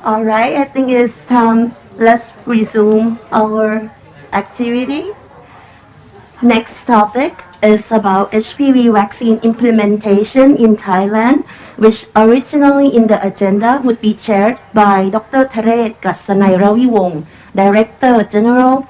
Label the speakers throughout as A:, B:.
A: All right, I think it's time. Let's resume our activity. Next topic is about HPV vaccine implementation in Thailand, which originally in the agenda would be chaired by Dr. Tharet Gassanai Raviwong, Director General,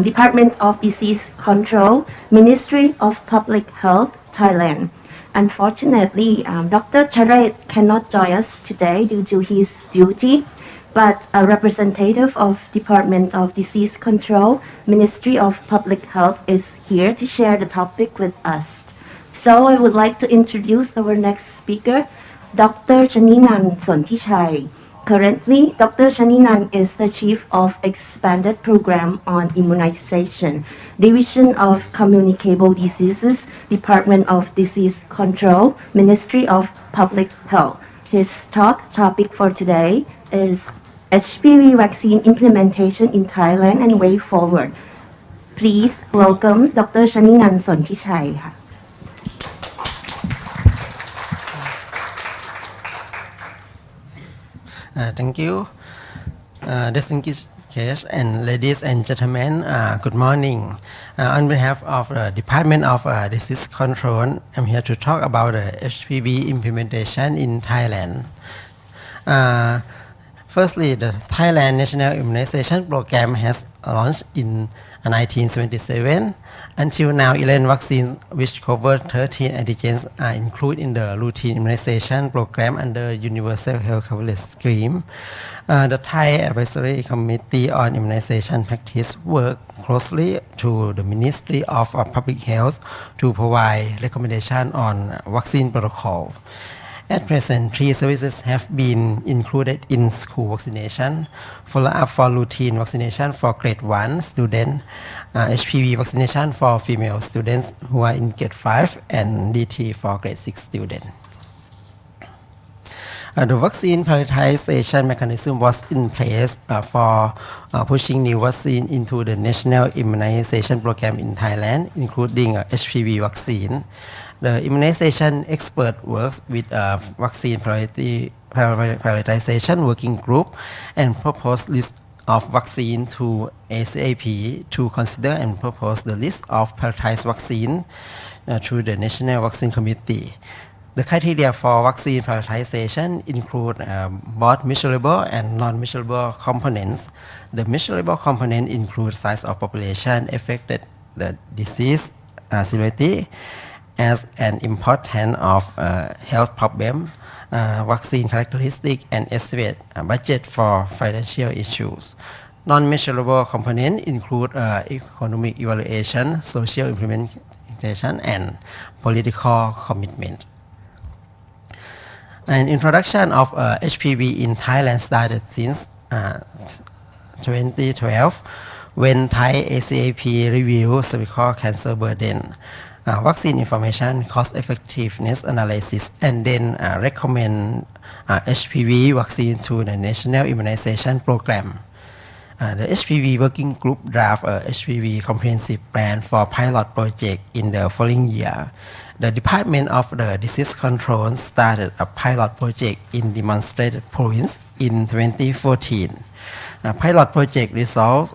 A: Department of Disease Control, Ministry of Public Health, Thailand. Unfortunately, Dr. Tharet cannot join us today due to his duty, but a representative of Department of Disease Control, Ministry of Public Health is here to share the topic with us. So I would like to introduce our next speaker, Dr. Chaninan Sontichai. Currently, Dr. Chaninan is the Chief of Expanded Program on Immunization, Division of Communicable Diseases, Department of Disease Control, Ministry of Public Health. His topic for today is HPV vaccine implementation in Thailand and way forward. Please welcome Dr. Chaninan Sontichai.
B: Thank you. Distinguished guests and ladies and gentlemen, good morning. On behalf of the Department of Disease Control, I'm here to talk about the HPV implementation in Thailand. Firstly, the Thailand National Immunization Program has launched in 1977. Until now, 11 vaccines which cover 13 antigens are included in the routine immunization program under Universal Health Coverage Scheme. The Thai Advisory Committee on Immunization Practice work closely to the Ministry of Public Health to provide recommendation on vaccine protocol. At present, 3 services have been included in school vaccination, follow-up for routine vaccination for grade 1 students, HPV vaccination for female students who are in grade 5, and DT for grade 6 students. The vaccine prioritization mechanism was in place for pushing new vaccine into the national immunization program in Thailand, including HPV vaccine. The immunization expert works with a vaccine prioritization working group and propose list of vaccine to ACAP to consider and propose the list of prioritized vaccine through the National Vaccine Committee. The criteria for vaccine prioritization include both measurable and non-measurable components. The measurable component includes size of population affected, the disease severity, as an important of health problem, vaccine characteristic, and estimate budget for financial issues. Non-measurable components include economic evaluation, social implementation, and political commitment. An introduction of HPV in Thailand started since 2012 when Thai ACAP reviewed cervical cancer burden, vaccine information, cost effectiveness analysis, and then recommend HPV vaccine to the National Immunization Program. The HPV working group draft a HPV comprehensive plan for pilot project in the following year. The Department of the Disease Control started a pilot project in demonstrated province in 2014. A pilot project results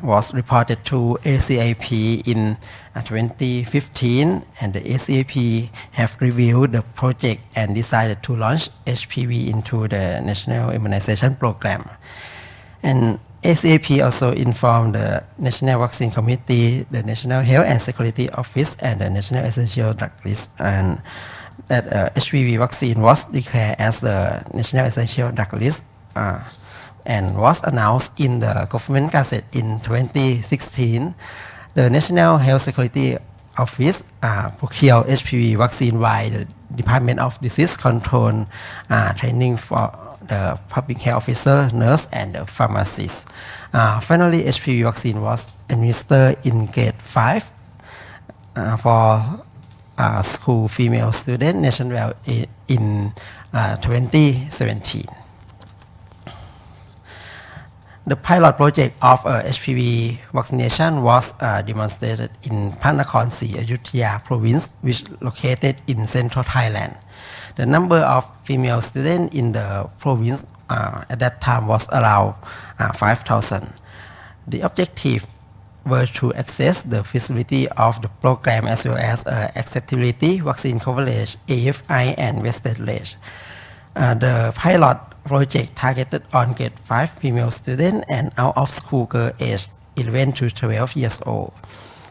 B: was reported to ACAP in 2015, and the ACAP have reviewed the project and decided to launch HPV into the National Immunization Program. And ACAP also informed the National Vaccine Committee, the National Health and Security Office, and the National Essential Drug List, and that HPV vaccine was declared as the National Essential Drug List and was announced in the Government Gazette in 2016. The National Health Security Office procured HPV vaccine by the Department of Disease Control training for the public health officer, nurse, and the pharmacist. Finally, HPV vaccine was administered in grade 5 for school female students nationwide in 2017. The pilot project of HPV vaccination was demonstrated in Panakhon Si Ayutthaya province, which located in central Thailand. The number of female students in the province at that time was around 5,000. The objective were to assess the feasibility of the program as well as acceptability, vaccine coverage, AFI, and wastage rate. The pilot project targeted on grade 5 female students and out of school girl age 11 to 12 years old.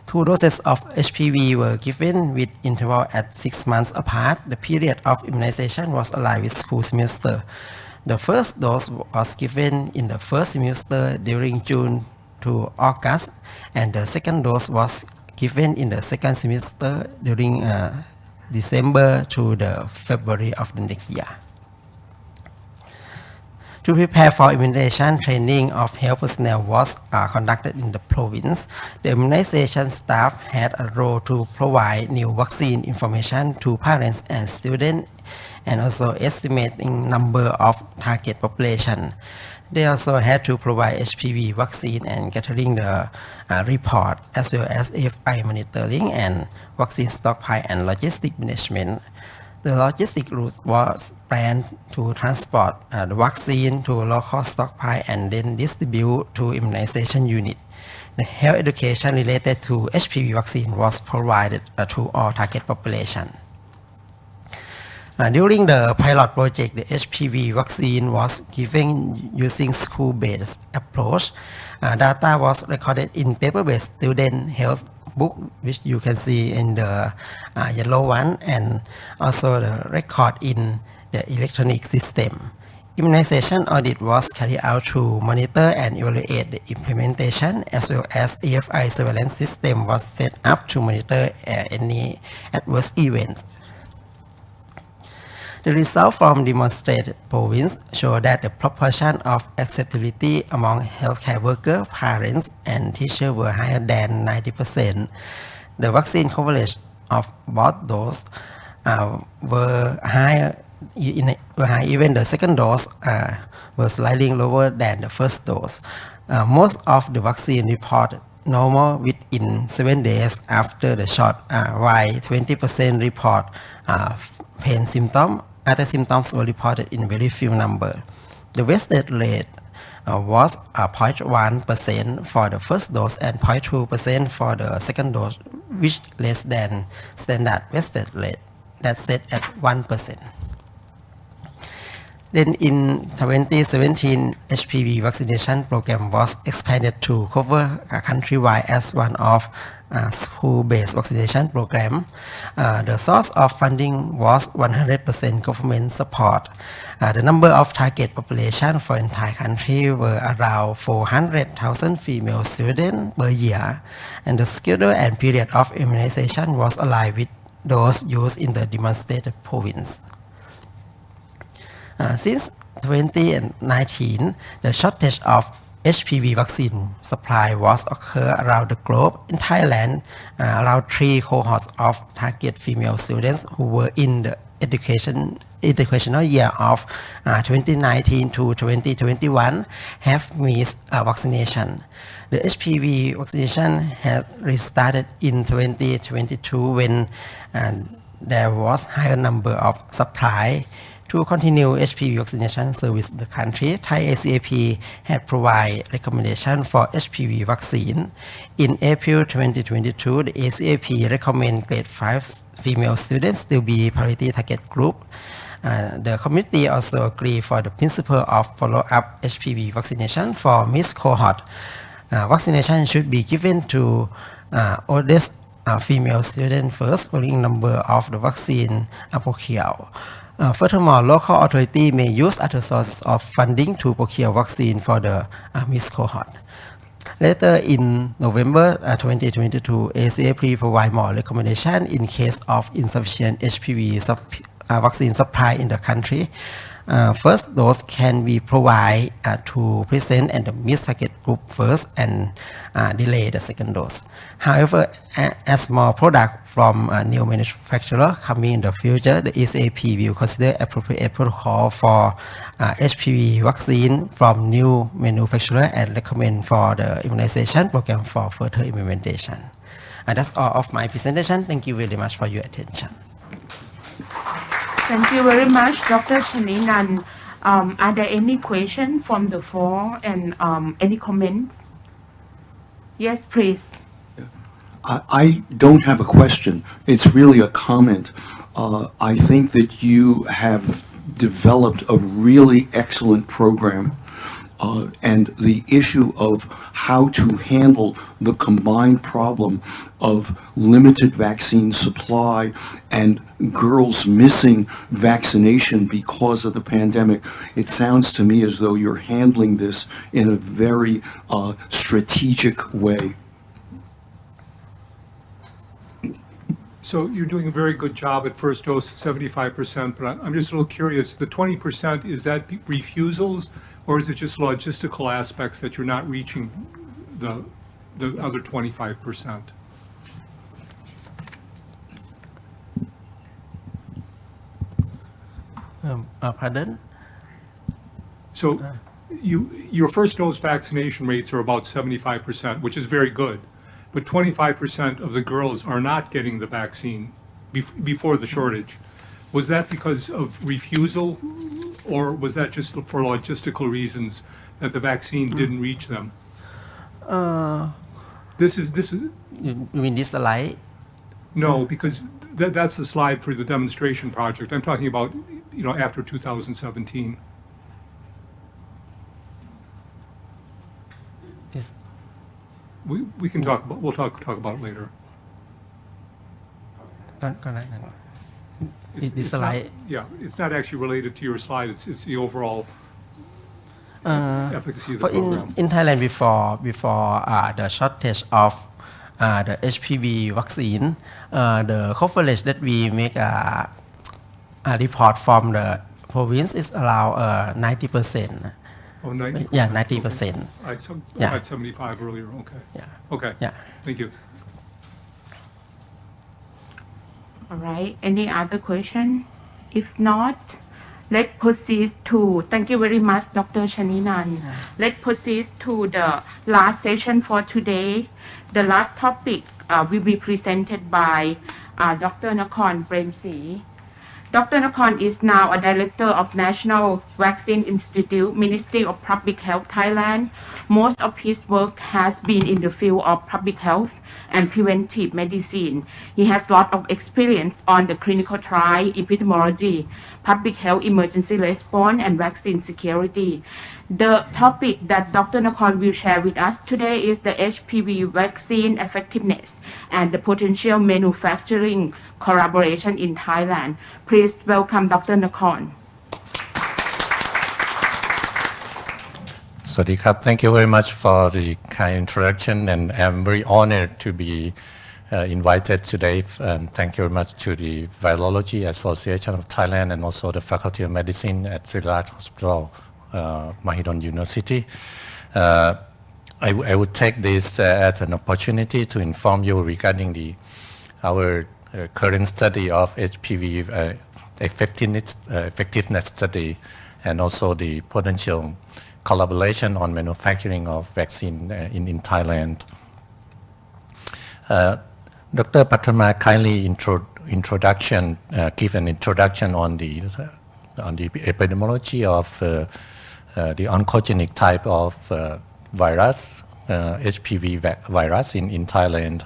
B: 2 doses of HPV were given with interval at 6 months apart. The period of immunization was aligned with school semester. The first dose was given in the first semester during June to August, and the second dose was given in the second semester during December to the February of the next year. To prepare for immunization, training of health personnel was conducted in the province. The immunization staff had a role to provide new vaccine information to parents and students, and also estimating number of target population. They also had to provide HPV vaccine and gathering the report, as well as AFI monitoring and vaccine stockpile and logistic management. The logistic route was planned to transport the vaccine to local stockpile and then distribute to immunization unit. The health education related to HPV vaccine was provided to all target population. During the pilot project, the HPV vaccine was given using school-based approach. Data was recorded in paper-based student health book, which you can see in the yellow one, and also the record in the electronic system. Immunization audit was carried out to monitor and evaluate the implementation, as well as AFI surveillance system was set up to monitor any adverse events. The results from demonstrated province show that the proportion of acceptability among healthcare workers, parents, and teachers were higher than 90%. The vaccine coverage of both doses were higher, even the second dose was slightly lower than the first dose. Most of the vaccine reported normal within 7 days after the shot, while 20% report pain symptoms. Other symptoms were reported in very few number. The wastage rate was 0.1% for the first dose and 0.2% for the second dose, which less than standard wastage rate that's set at 1%. Then in 2017, HPV vaccination program was expanded to cover countrywide as one of school-based vaccination program. The source of funding was 100% government support. The number of target population for entire country were around 400,000 female students per year, and the schedule and period of immunization was aligned with those used in the demonstrated province. Since 2019, the shortage of HPV vaccine supply was occur around the globe. In Thailand, around 3 cohorts of target female students who were in the educational year of 2019 to 2021 have missed vaccination. The HPV vaccination has restarted in 2022 when there was higher number of supply. To continue HPV vaccination service in the country, Thai ACAP had provided recommendation for HPV vaccine. In April 2022, the ACAP recommended grade 5 female students to be priority target group. The committee also agreed for the principle of follow-up HPV vaccination for missed cohort. Vaccination should be given to oldest female students first, following number of the vaccine procured. Furthermore, local authority may use other sources of funding to procure vaccine for the missed cohort. Later in November 2022, ACAP provide more recommendation in case of insufficient HPV vaccine supply in the country. First dose can be provided to present and the missed target group first and delay the second dose. However, as more product from a new manufacturer coming in the future, the ECAP will consider appropriate protocol for HPV vaccine from new manufacturer and recommend for the immunization program for further implementation. That's all of my presentation. Thank you very much for your attention.
C: Thank you very much, Dr. Chaninan. Are there any questions from the floor and any comments? Yes, please.
D: I don't have a question. It's really a comment. I think that you have developed a really excellent program. And the issue of how to handle the combined problem of limited vaccine supply and girls missing vaccination because of the pandemic, it sounds to me as though you're handling this in a very strategic way.
E: So you're doing a very good job at first dose, 75%, but I'm just a little curious, the 20%, is that refusals? Or is it just logistical aspects that you're not reaching the other 25%?
B: Pardon?
E: So your first dose vaccination rates are about 75%, which is very good. But 25% of the girls are not getting the vaccine before the shortage. Was that because of refusal? Or was that just for logistical reasons that the vaccine didn't reach them? This is.
B: You mean this slide?
E: No, because that's the slide for the demonstration project. I'm talking about, after 2017.
B: Yes.
E: We can talk about. We'll talk about it later.
B: This slide.
E: It's not actually related to your slide. It's the overall efficacy of the program.
B: In Thailand, before the shortage of the HPV vaccine, the coverage that we make a report from the province is around 90%.
E: Oh, 90%.
B: Yeah, 90%.
E: I had 75 earlier. Okay.
B: Yeah.
E: Okay.
B: Yeah.
E: Thank you.
C: All right. Any other question? If not, let's proceed to, thank you very much, Dr. Chaninan. Let's proceed to the last session for today. The last topic will be presented by Dr. Nakorn Premsee. Dr. Nakorn is now a director of National Vaccine Institute, Ministry of Public Health, Thailand. Most of his work has been in the field of public health and preventive medicine. He has a lot of experience on the clinical trial, epidemiology, public health emergency response, and vaccine security. The topic that Dr. Nakorn will share with us today is the HPV vaccine effectiveness and the potential manufacturing collaboration in Thailand. Please welcome Dr. Nakorn.
F: Thank you very much for the kind introduction, and I'm very honored to be invited today. Thank you very much to the Virology Association of Thailand and also the Faculty of Medicine at the Laureates Hospital, Mahidol University. I would take this as an opportunity to inform you regarding our current study of HPV effectiveness study and also the potential collaboration on manufacturing of vaccine in Thailand. Dr. Patama kindly give an introduction on the epidemiology of the oncogenic type of virus, HPV virus in Thailand.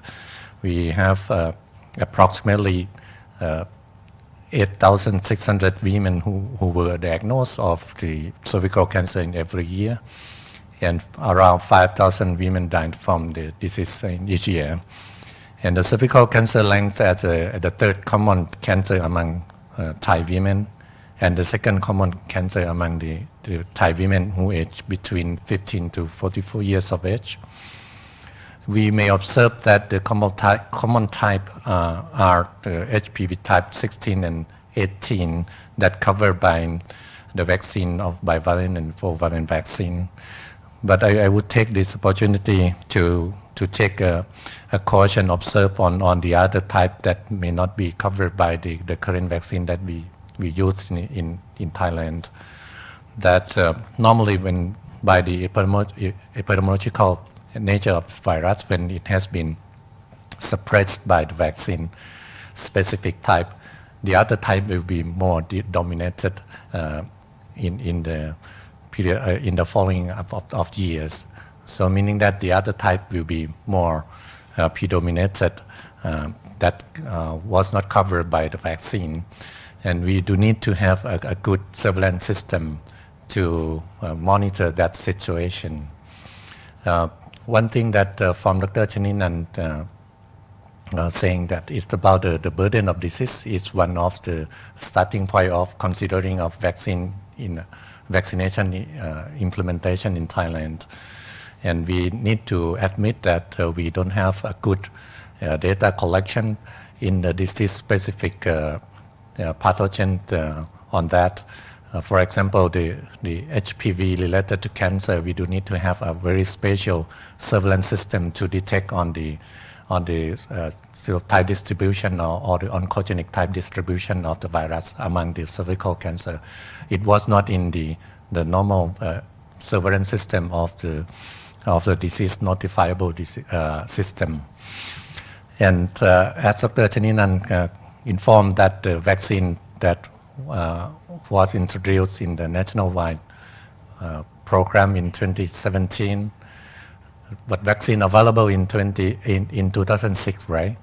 F: We have approximately 8,600 women who were diagnosed of the cervical cancer in every year, and around 5,000 women died from the disease in each year. And the cervical cancer ranks as the third common cancer among Thai women, and the second common cancer among the Thai women who age between 15 to 44 years of age. We may observe that the common type are the HPV type 16 and 18 that covered by the vaccine of bivalent and four-valent vaccine. But I would take this opportunity to take a caution observed on the other type that may not be covered by the current vaccine that we use in Thailand. That normally when by the epidemiological nature of the virus, when it has been suppressed by the vaccine specific type, the other type will be more dominated in the period in the following of years. So meaning that the other type will be more predominated that was not covered by the vaccine, and we do need to have a good surveillance system to monitor that situation. One thing that from Dr. Chaninan saying that it's about the burden of disease is one of the starting point of considering of vaccination implementation in Thailand. And we need to admit that we don't have a good data collection in the disease-specific pathogen on that. For example, the HPV related to cancer, we do need to have a very special surveillance system to detect on the serotype distribution or the oncogenic type distribution of the virus among the cervical cancer. It was not in the normal surveillance system of the disease notifiable system. And as Dr. Chaninan informed that the vaccine that was introduced in the nationwide program in 2017, but vaccine available in 2006, right?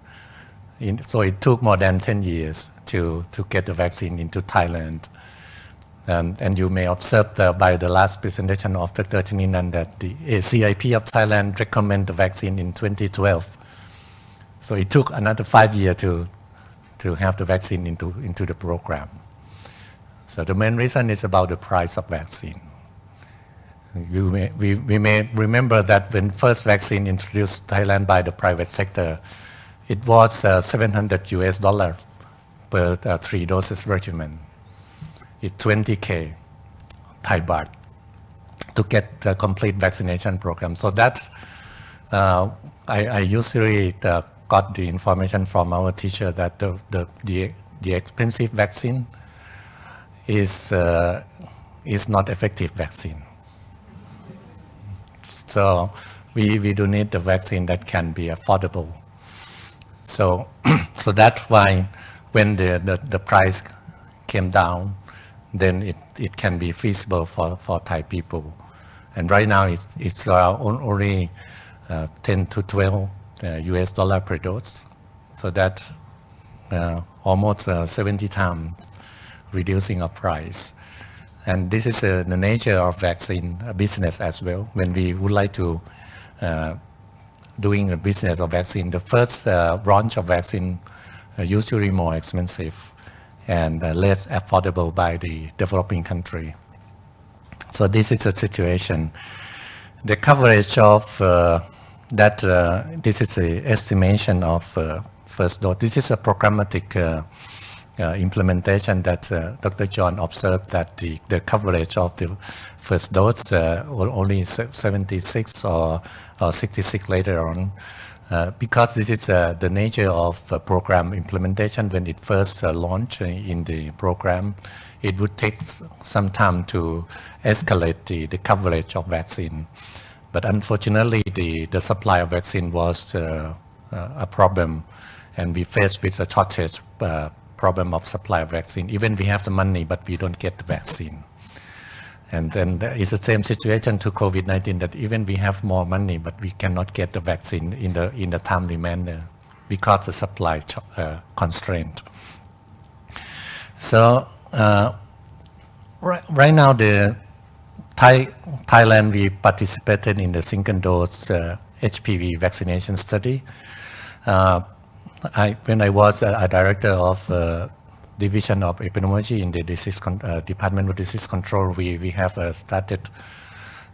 F: So it took more than 10 years to get the vaccine into Thailand. And you may observe by the last presentation of Dr. Chaninan that the CIP of Thailand recommended the vaccine in 2012. So it took another 5 years to have the vaccine into the program. So the main reason is about the price of vaccine. We may remember that when first vaccine introduced Thailand by the private sector, it was $700 per 3 doses regimen. It's 20K Thai baht to get the complete vaccination program. So that's, I usually got the information from our teacher that the expensive vaccine is not effective vaccine. So we do need the vaccine that can be affordable. So that's why when the price came down, then it can be feasible for Thai people. And right now it's only 10 to 12 US dollar per dose. So that's almost 70 times reducing of price. And this is the nature of vaccine business as well. When we would like to doing a business of vaccine, the first launch of vaccine usually more expensive and less affordable by the developing country. So this is the situation. The coverage of this is the estimation of first dose. This is a programmatic implementation that Dr. John observed that the coverage of the first dose only 76 or 66 later on. Because this is the nature of program implementation when it first launched in the program, it would take some time to escalate the coverage of vaccine. But unfortunately, the supply of vaccine was a problem, and we faced with a shortage problem of supply of vaccine. Even we have the money, but we don't get the vaccine. And then it's the same situation to COVID-19 that even we have more money, but we cannot get the vaccine in the timely manner because the supply constraint. So right now, Thailand, we participated in the single dose HPV vaccination study. When I was a director of Division of Epidemiology in the Department of Disease Control, we have started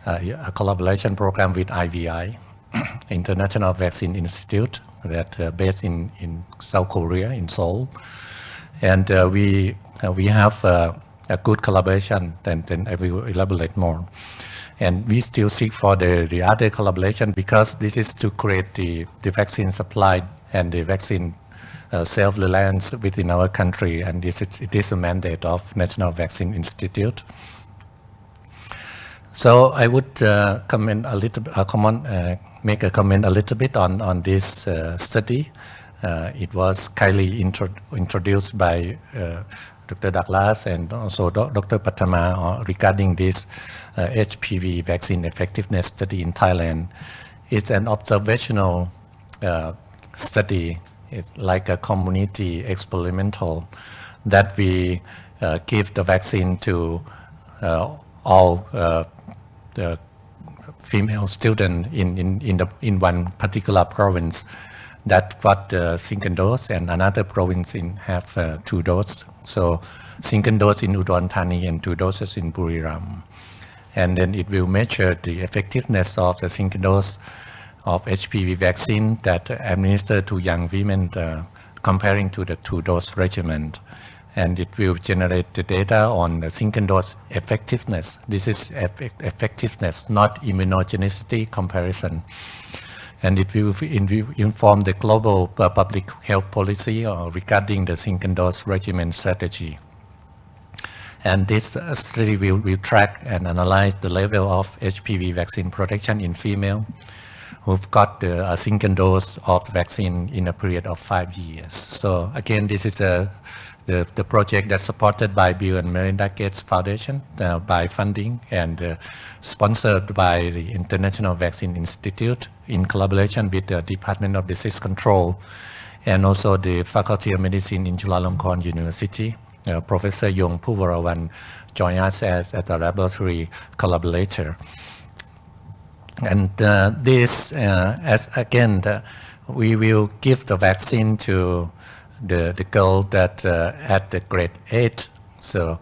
F: a collaboration program with IVI, International Vaccine Institute, that based in South Korea, in Seoul. And we have a good collaboration, then I will elaborate more. And we still seek for the other collaboration because this is to create the vaccine supply and the vaccine self-reliance within our country, and it is a mandate of National Vaccine Institute. So I would make a comment a little bit on this study. It was kindly introduced by Dr. Douglas and also Dr. Patama regarding this HPV vaccine effectiveness study in Thailand. It's an observational study. It's like a community experimental that we give the vaccine to all the female students in one particular province that got single dose, and another province have 2 doses. So single dose in Udon Thani and 2 doses in Buriram. And then it will measure the effectiveness of the single dose of HPV vaccine that administered to young women comparing to the 2-dose regimen. And it will generate the data on the single dose effectiveness. This is effectiveness, not immunogenicity comparison. And it will inform the global public health policy regarding the single dose regimen strategy. And this study will track and analyze the level of HPV vaccine protection in female who've got a single dose of the vaccine in a period of 5 years. So again, this is the project that's supported by Bill and Melinda Gates Foundation by funding and sponsored by the International Vaccine Institute in collaboration with the Department of Disease Control and also the Faculty of Medicine in Chulalongkorn University. Professor Yong Puvarawan joined us as a laboratory collaborator. And this, as again, we will give the vaccine to the girl that at the grade 8. So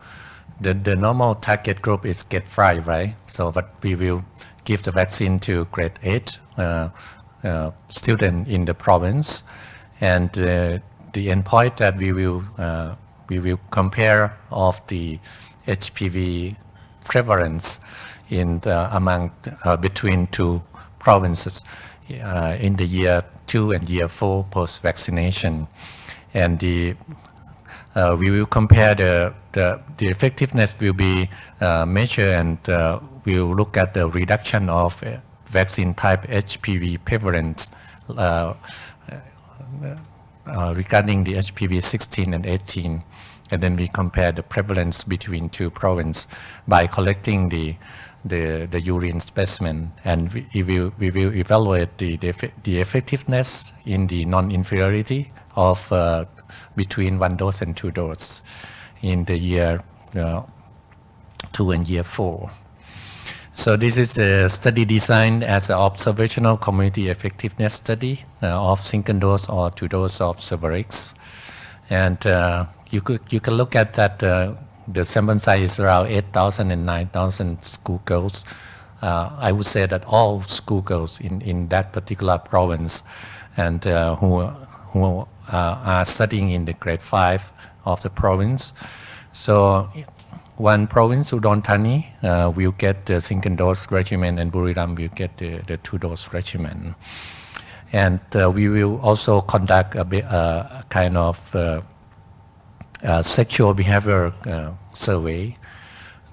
F: the normal target group is grade 5, right? So but we will give the vaccine to grade 8 student in the province, and the endpoint that we will compare of the HPV prevalence in among between 2 provinces in the year 2 and year 4 post vaccination, and we will compare the effectiveness will be measured, and we will look at the reduction of vaccine type HPV prevalence regarding the HPV 16 and 18, and then we compare the prevalence between 2 provinces by collecting the urine specimen, and we will evaluate the effectiveness in the non-inferiority of between 1 dose and 2 doses in the year 2 and year 4. So this is a study designed as an observational community effectiveness study of single dose or 2 dose of Cervarix, and you can look at that. The sample size is around 8,000 and 9,000 schoolgirls. I would say that all schoolgirls in that particular province and who are studying in the grade 5 of the province. So one province, Udon Thani, will get the single dose regimen, and Buriram will get the 2-dose regimen. And we will also conduct a kind of sexual behavior survey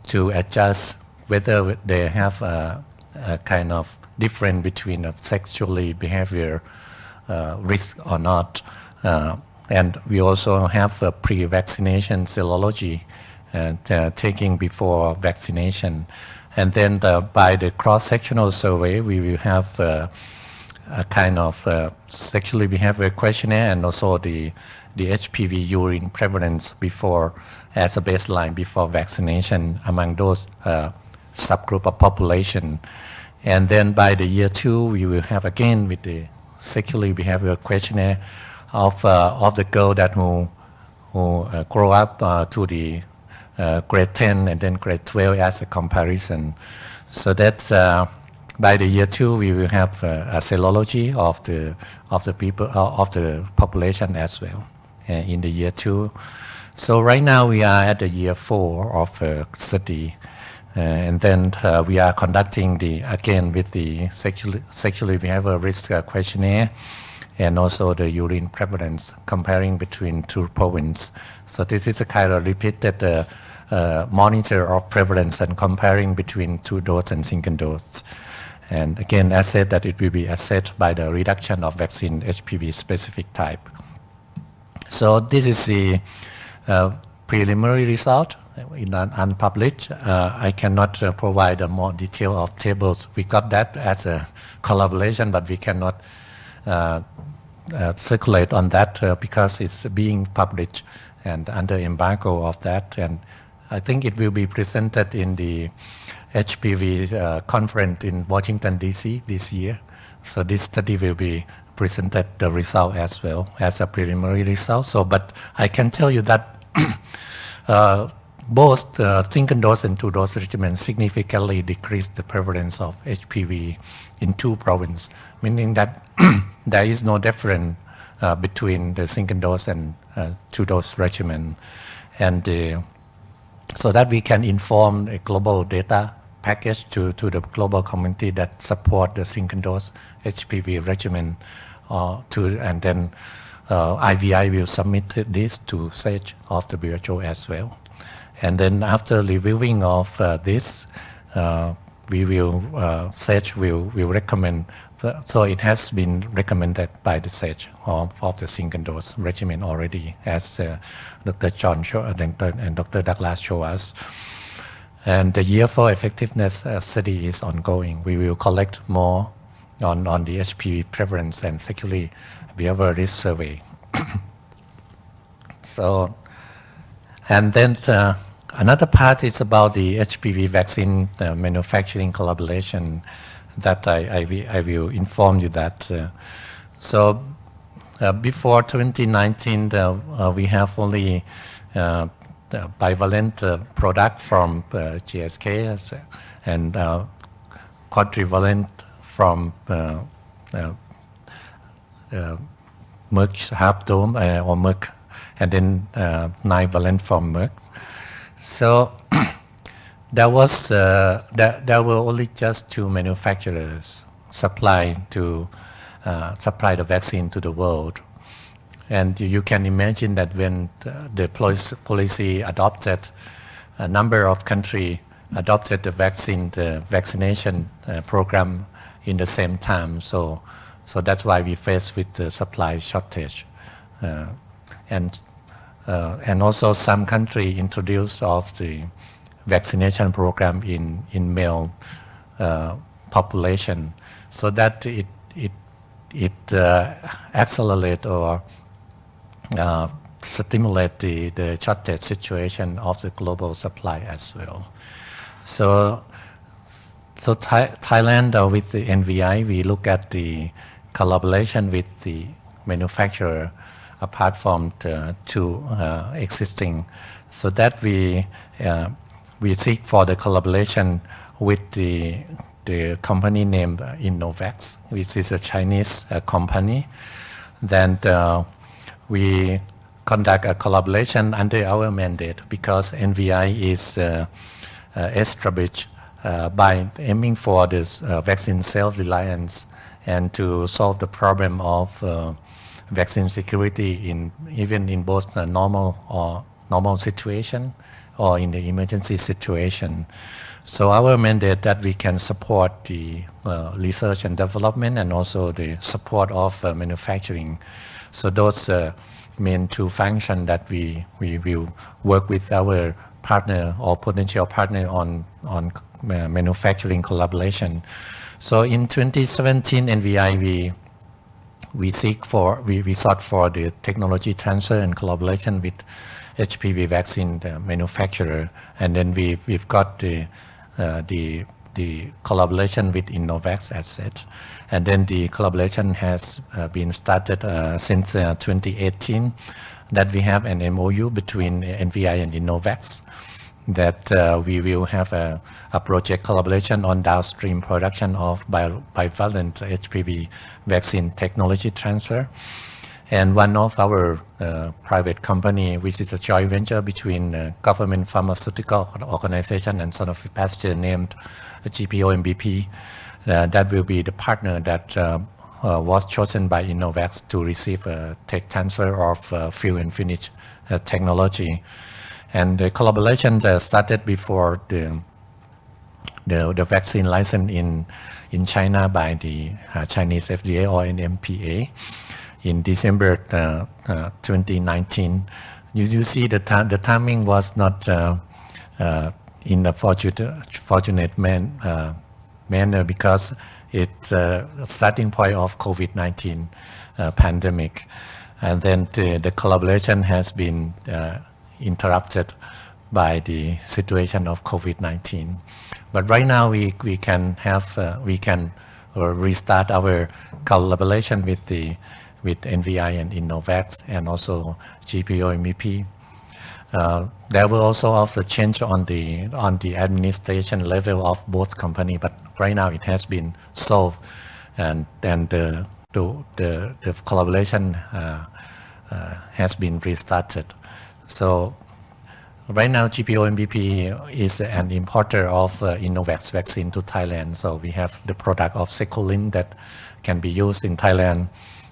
F: to adjust whether they have a kind of difference between a sexually behavior risk or not. And we also have a pre-vaccination serology taking before vaccination. And then by the cross-sectional survey, we will have a kind of sexually behavior questionnaire and also the HPV urine prevalence before as a baseline before vaccination among those subgroup of population. And then by the year 2, we will have again with the sexually behavioral questionnaire of the girl that who grow up to the grade 10 and then grade 12 as a comparison. So that by the year 2, we will have a serology of the people of the population as well in the year 2. So right now we are at the year 4 of study, and then we are conducting again with the sexually behavioral risk questionnaire, and also the urine prevalence comparing between 2 provinces. So this is a kind of repeated monitor of prevalence and comparing between 2-dose and single dose. And again, I said that it will be assessed by the reduction of vaccine HPV specific type. So this is the preliminary result in unpublished. I cannot provide a more detail of tables. We got that as a collaboration, but we cannot circulate on that because it's being published and under embargo of that. And I think it will be presented in the HPV conference in Washington, D.C. this year. So this study will be presented the result as well as a preliminary result. So, but I can tell you that both single dose and 2-dose regimen significantly decreased the prevalence of HPV in 2 provinces, meaning that there is no difference between the single dose and 2-dose regimen. And so that we can inform a global data package to the global community that support the single dose HPV regimen and then IVI will submit this to SAGE of the WHO as well. And then after reviewing of this, we will, SAGE will recommend, so it has been recommended by the SAGE of the single dose regimen already, as Dr. John and Dr. Douglas show us. And the year 4 effectiveness study is ongoing. We will collect more on the HPV prevalence and sexually behavioral risk survey. So, and then another part is about the HPV vaccine manufacturing collaboration that I will inform you that. So before 2019, we have only the bivalent product from GSK and quadrivalent from Merck's Half Dome or Merck, and then 9-valent from Merck. So there were only just 2 manufacturers supplying the vaccine to the world. And you can imagine that when the policy adopted, a number of countries adopted the vaccination program in the same time. So that's why we faced with the supply shortage. And also some countries introduced of the vaccination program in male population, so that it accelerate or stimulate the shortage situation of the global supply as well. So Thailand with the NVI, we look at the collaboration with the manufacturer apart from the 2 existing, so that we seek for the collaboration with the company named Innovax, which is a Chinese company. Then we conduct a collaboration under our mandate because NVI is established by aiming for this vaccine self-reliance and to solve the problem of vaccine security even in both normal situation or in the emergency situation. So our mandate that we can support the research and development and also the support of manufacturing. So those main 2 functions that we will work with our partner or potential partner on manufacturing collaboration. So in 2017 NVI we sought for the technology transfer and collaboration with HPV vaccine manufacturer, and then we've got the collaboration with Innovax as such, and then the collaboration has been started since 2018. That we have an MOU between NVI and Innovax, that we will have a project collaboration on downstream production of bivalent HPV vaccine technology transfer. And one of our private company, which is a joint venture between government pharmaceutical organization and Sanofi Pasteur named GPO MBP, that will be the partner that was chosen by Innovax to receive a tech transfer of fill and finish technology. And the collaboration started before the vaccine license in China by the Chinese FDA or NMPA in December 2019. You see the timing was not in a fortunate manner because it's starting point of COVID-19 pandemic, and then the collaboration has been interrupted by the situation of COVID-19. But right now we can restart our collaboration with NVI and Innovax and also GPO MEP. There will also also change on the administration level of both company, but right now it has been solved, and then the collaboration has been restarted. So right now GPO MVP is an importer of Innovax vaccine to Thailand. So we have the product of Secolin that can be used in Thailand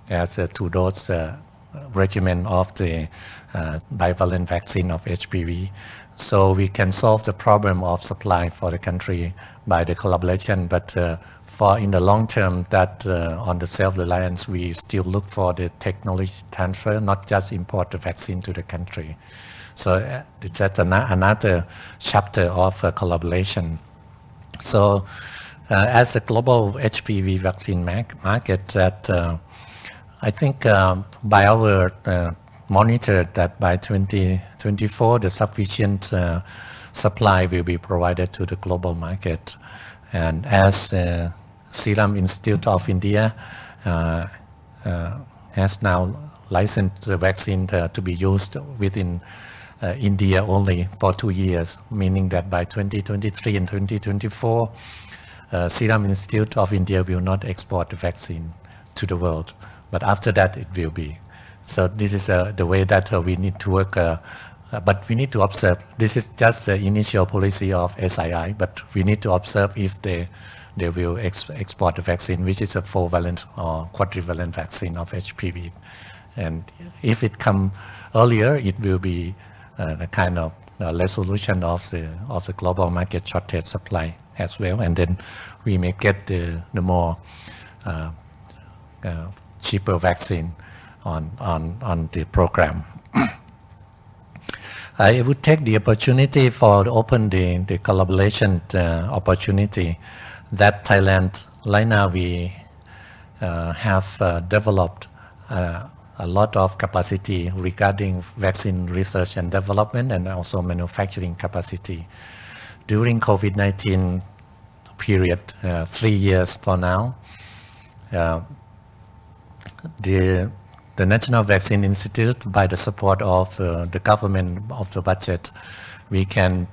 F: as a 2-dose regimen of the bivalent vaccine of HPV. So we can solve the problem of supply for the country by the collaboration, but for in the long term that on the self-reliance, we still look for the technology transfer, not just import the vaccine to the country. So that's another chapter of collaboration. So as a global HPV vaccine market, that I think by our monitor that by 2024 the sufficient supply will be provided to the global market, and as Serum Institute of India has now licensed the vaccine to be used within India only for 2 years, meaning that by 2023 and 2024 Serum Institute of India will not export the vaccine to the world, but after that it will be. So this is the way that we need to work, but we need to observe. This is just the initial policy of SII, but we need to observe if they will export the vaccine, which is a 4-valent or quadrivalent vaccine of HPV. And if it come earlier, it will be a kind of resolution of the global market shortage supply as well, and then we may get the more cheaper vaccine on the program. I would take the opportunity for open the collaboration opportunity that Thailand right now we have developed a lot of capacity regarding vaccine research and development and also manufacturing capacity. During COVID-19 period, 3 years for now, the National Vaccine Institute, by the support of the government of the budget, we can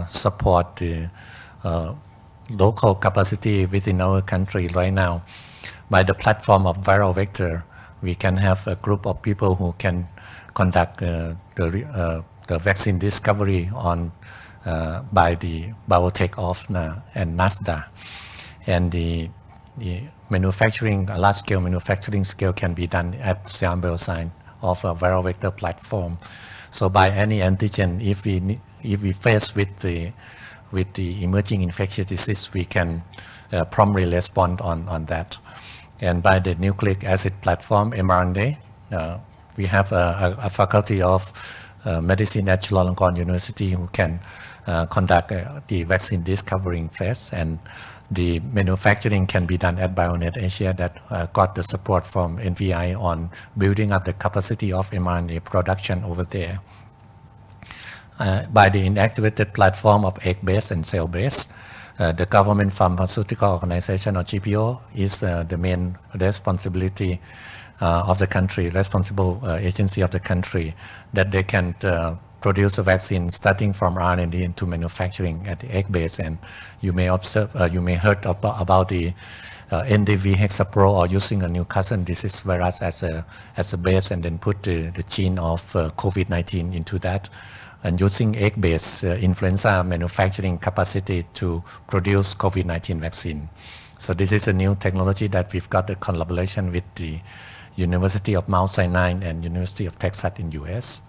F: support the local capacity within our country right now. By the platform of viral vector, we can have a group of people who can conduct the vaccine discovery on by the biotech of and NASDA, and the manufacturing, a large-scale manufacturing scale can be done at sample size of a viral vector platform. So by any antigen, if we face with the emerging infectious disease, we can promptly respond on that. And by the nucleic acid platform, mRNA, we have a faculty of medicine at Chulalongkorn University who can conduct the vaccine discovering phase, and the manufacturing can be done at Bionet Asia that got the support from NVI on building up the capacity of mRNA production over there. By the inactivated platform of egg-based and cell-based, the government pharmaceutical organization or GPO is the main responsibility of the country, responsible agency of the country, that they can produce a vaccine starting from R&D into manufacturing at the egg base. And you may observe, you may heard about the NDV hexapro or using a Newcastle disease virus as a base and then put the gene of COVID-19 into that, and using egg-based influenza manufacturing capacity to produce COVID-19 vaccine. So this is a new technology that we've got a collaboration with the University of Mount Sinai and University of Texas in US,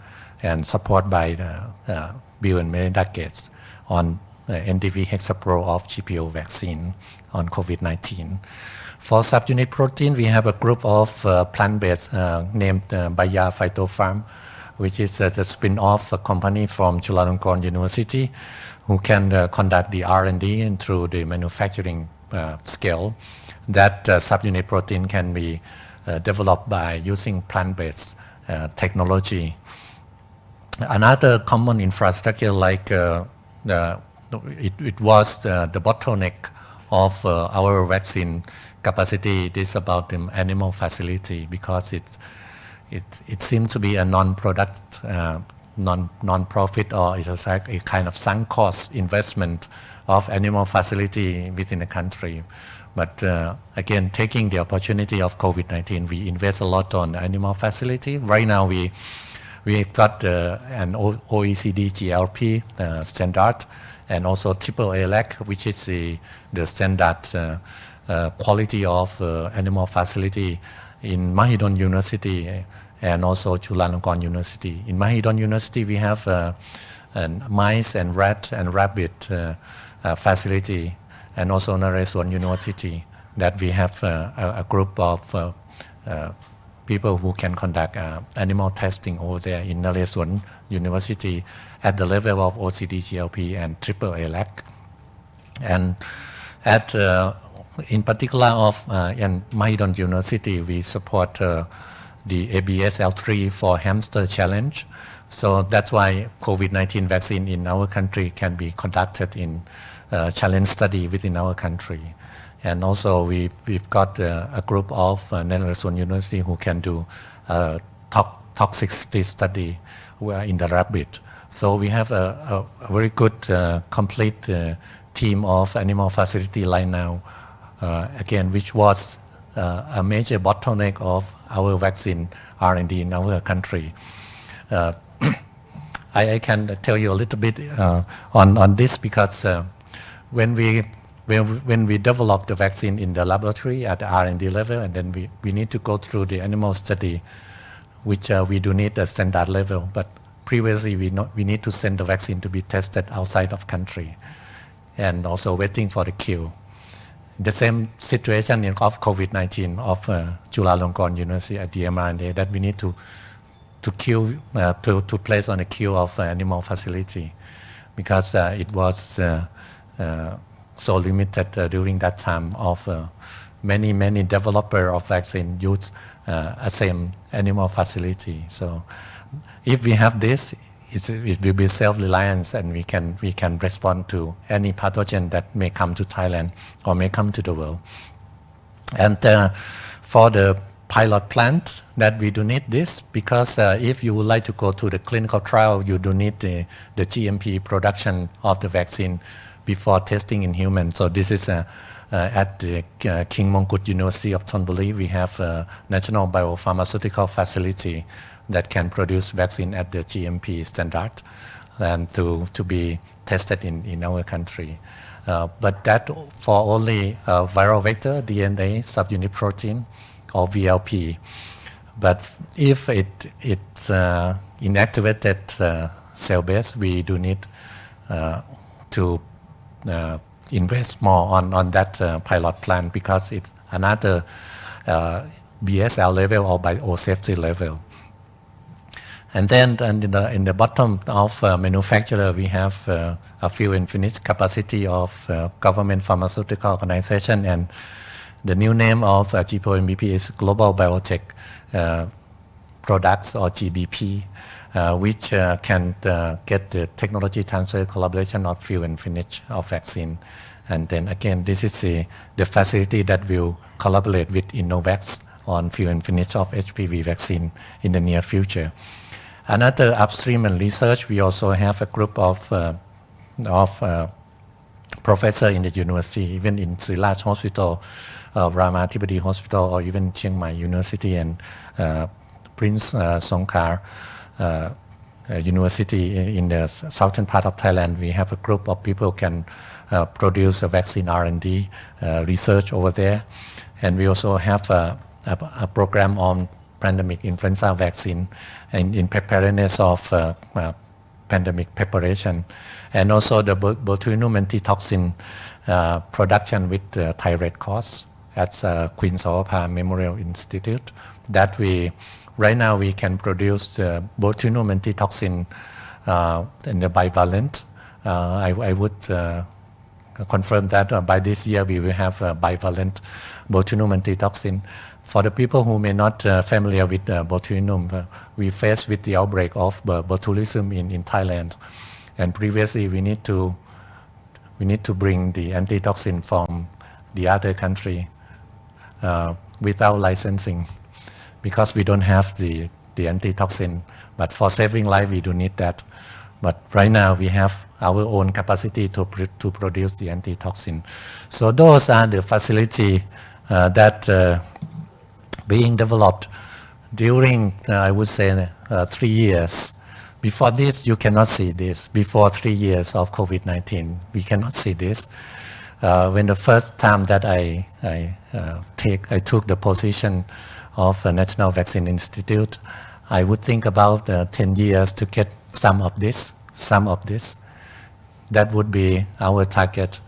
F: and support by Bill and Melinda Gates on NDV hexapro of GPO vaccine on COVID-19. For subunit protein, we have a group of plant-based named Bayer Phytopharm, which is the spin-off company from Chulalongkorn University, who can conduct the R&D and through the manufacturing scale. That subunit protein can be developed by using plant-based technology. Another common infrastructure like it was the bottleneck of our vaccine capacity. It is about the animal facility because it seemed to be a non-product, non-profit, or it's a kind of sunk cost investment of animal facility within the country. But again, taking the opportunity of COVID-19, we invest a lot on animal facility. Right now, we've got an OECD GLP standard, and also AAA LAC, which is the standard quality of animal facility in Mahidol University and also Chulalongkorn University. In Mahidol University, we have mice and rat and rabbit facility, and also Naresuan University, that we have a group of people who can conduct animal testing over there in Naresuan University at the level of OECD GLP and AAA LAC. And at in particular of in Mahidol University, we support the ABSL3 for hamster challenge. So that's why COVID-19 vaccine in our country can be conducted in challenge study within our country. And also we've got a group of Naresuan University who can do toxicity study in the rabbit. So we have a very good complete team of animal facility right now, again, which was a major bottleneck of our vaccine R&D in our country. I can tell you a little bit on this because when we develop the vaccine in the laboratory at the R&D level, and then we need to go through the animal study, which we do need a standard level, but previously we need to send the vaccine to be tested outside of country, and also waiting for the queue. The same situation of COVID-19 of Chulalongkorn University at the mRNA, that we need to queue to place on a queue of animal facility, because it was so limited during that time of many developer of vaccine use a same animal facility. So if we have this, it will be self-reliance, and we can respond to any pathogen that may come to Thailand or may come to the world. And for the pilot plant, that we do need this, because if you would like to go to the clinical trial, you do need the GMP production of the vaccine before testing in humans. So this is at the King Mongkut University of Thonburi. We have a national biopharmaceutical facility that can produce vaccine at the GMP standard and to be tested in our country. But that for only viral vector, DNA, subunit protein, or VLP. But if it's inactivated cell-based, we do need to invest more on that pilot plant, because it's another BSL level or biosafety level. And then in the bottom of manufacturer, we have a fill and finish capacity of government pharmaceutical organization, and the new name of GPO MVP is Global Biotech Products, or GBP, which can get the technology transfer collaboration of fill and finish of vaccine. And then again, this is the facility that will collaborate with Innovax on fill and finish of HPV vaccine in the near future. Another upstream and research, we also have a group of professor in the university, even in Sriraj Hospital, Ramathibodi Hospital, or even Chiang Mai University and Prince Songkhla University in the southern part of Thailand. We have a group of people who can produce a vaccine R&D research over there. And we also have a program on pandemic influenza vaccine and in preparedness of pandemic preparation. And also the botulinum antitoxin production with Thai Red Cross at Queen Sawapha Memorial Institute. That right now we can produce botulinum antitoxin in the bivalent. I would confirm that by this year we will have a bivalent botulinum antitoxin. For the people who may not familiar with botulinum, we faced with the outbreak of botulism in Thailand, and previously we need to bring the antitoxin from the other country without licensing, because we don't have the antitoxin. But for saving life, we do need that. But right now we have our own capacity to produce the antitoxin. So those are the facility that being developed during, I would say, 3 years. Before this, you cannot see this. Before 3 years of COVID-19, we cannot see this. When the first time that I took the position of a National Vaccine Institute, I would think about 10 years to get some of this. That would be our target.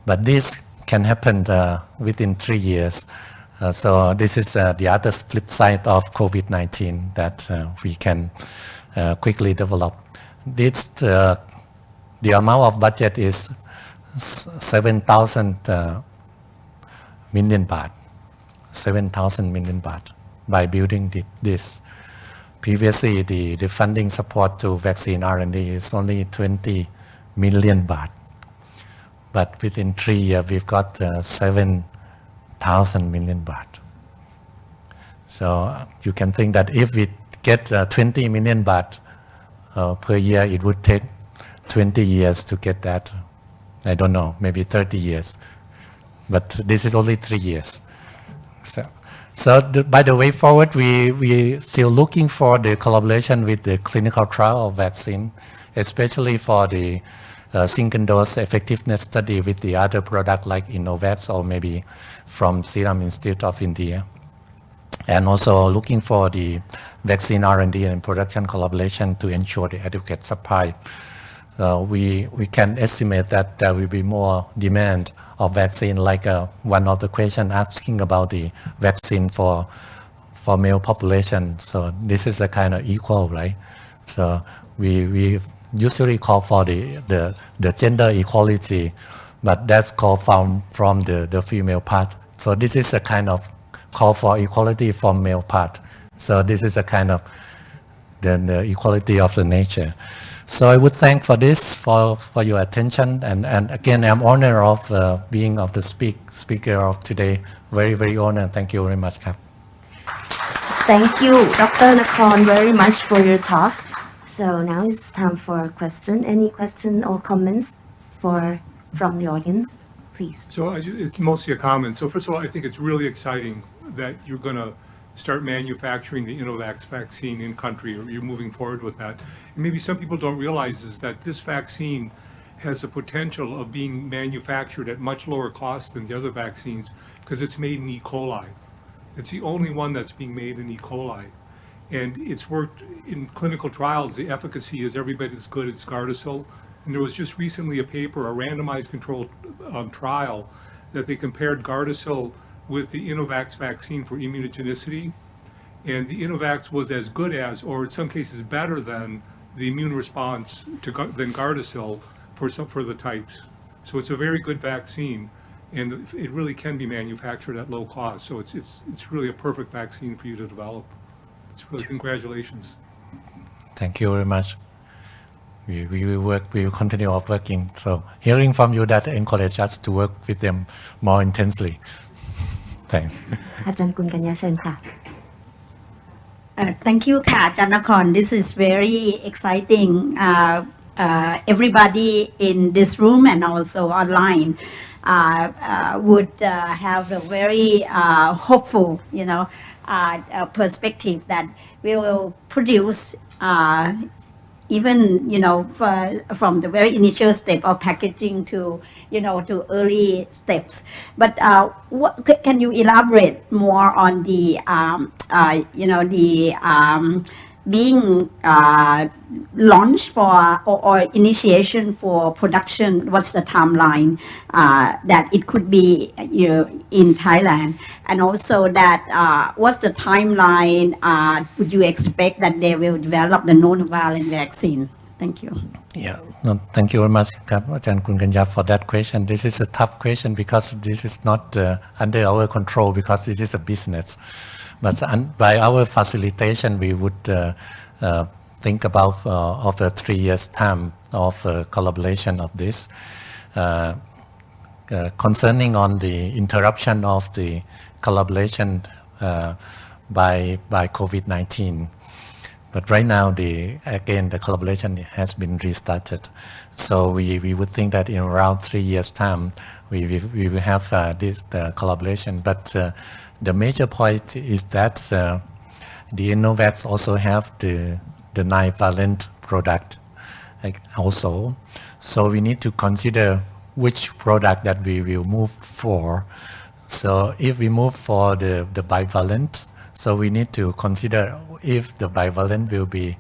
F: But this can happen within 3 years. So this is the other flip side of COVID-19 that we can quickly develop. The amount of budget is 7,000 million baht. 7,000 million baht by building this. Previously, the funding support to vaccine R&D is only 20 million baht. But within 3 years, we've got 7,000 million baht. So you can think that if we get 20 million baht per year, it would take 20 years to get that. I don't know, maybe 30 years. But this is only 3 years. So by the way forward, we still looking for the collaboration with the clinical trial of vaccine, especially for the single dose effectiveness study with the other product like Innovax or maybe from Serum Institute of India. And also looking for the vaccine R&D and production collaboration to ensure the adequate supply. We can estimate that there will be more demand of vaccine, like one of the questions asking about the vaccine for male population. So this is a kind of equal, right? So we usually call for the gender equality, but that's called from the female part. So this is a kind of call for equality from male part. So this is a kind of the equality of the nature. So I would thank for this, for your attention, and again, I'm honored of being of the speaker of today. Very, very honored. Thank you very much, Kap.
A: Thank you, Dr. Nakorn, very much for your talk. So now it's time for a question. Any question or comments from the audience, please?
E: So it's mostly a comment. So first of all, I think it's really exciting that you're going to start manufacturing the Innovax vaccine in country, or you're moving forward with that. And maybe some people don't realize is that this vaccine has the potential of being manufactured at much lower cost than the other vaccines because it's made in E. coli. It's the only one that's being made in E. coli. And it's worked in clinical trials. The efficacy is every bit as good as Gardasil. And there was just recently a paper, a randomized controlled trial, that they compared Gardasil with the Innovax vaccine for immunogenicity. And the Innovax was as good as, or in some cases better than, the immune response than Gardasil for the types. So it's a very good vaccine, and it really can be manufactured at low cost. So it's really a perfect vaccine for you to develop. It's really congratulations.
F: Thank you very much. We will continue our working. So hearing from you that encourage us to work with them more intensely. Thanks.
A: อาจารย์กุลกัญญาเชิญค่ะ
G: Thank you ค่ะอาจารย์นคร This is very exciting everybody in this room and also online would have a very hopeful, perspective that we will produce even from the very initial step of packaging to to early steps. But can you elaborate more on the being launched for or initiation for production? What's the timeline that it could be in Thailand, and also that what's the timeline would you expect that they will develop the non-violent vaccine? Thank you.
F: Yeah, no, thank you very much, Ajahn Kunkanya, for that question. This is a tough question because this is not under our control because this is a business. But by our facilitation, we would think about of a 3 years time of collaboration of this. Concerning on the interruption of the collaboration by COVID-19. But right now, again, the collaboration has been restarted. So we would think that in around 3 years' time, we will have the collaboration. But the major point is that the Innovax also have the 9-valent product also. So we need to consider which product that we will move for. So if we move for the bivalent, so we need to consider if the bivalent will be,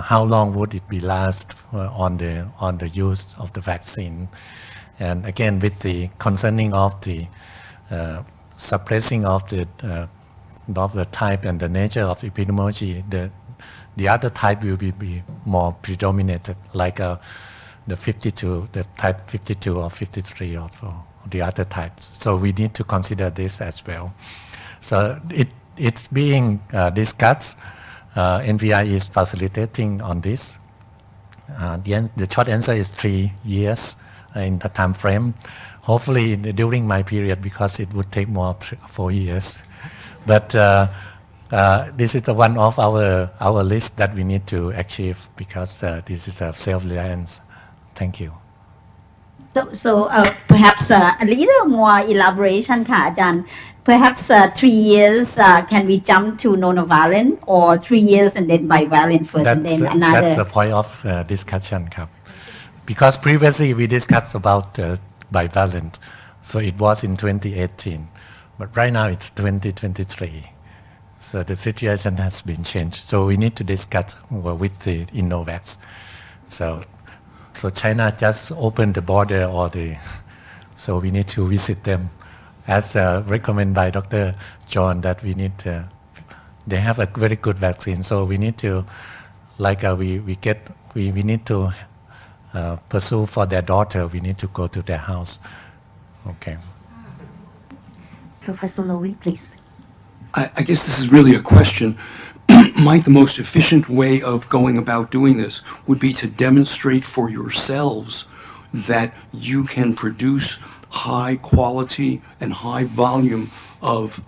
F: how long would it be last on the use of the vaccine. And again, with the concerning of the suppressing of the type and the nature of epidemiology, the other type will be more predominated, like the 52, the type 52 or 53 or the other types. So we need to consider this as well. So it's being discussed. NVI is facilitating on this. The short answer is 3 years in the time frame. Hopefully during my period, because it would take more 4 years. But this is one of our list that we need to achieve because this is a self-reliance. Thank you.
G: So perhaps a little more elaboration, Ajahn. Perhaps 3 years, can we jump to monovalent, or 3 years and then bivalent first and then another?
F: That's the point of discussion, because previously we discussed about bivalent, so it was in 2018, but right now it's 2023. So the situation has been changed. So we need to discuss with the Innovax. So China just opened the border, so we need to visit them. As recommended by Dr. John, that we need they have a very good vaccine, so we need to, like we need to pursue for their daughter. We need to go to their house. Okay.
A: Professor Lowy, please.
D: I guess this is really a question. Might the most efficient way of going about doing this would be to demonstrate for yourselves that you can produce high quality and high volume of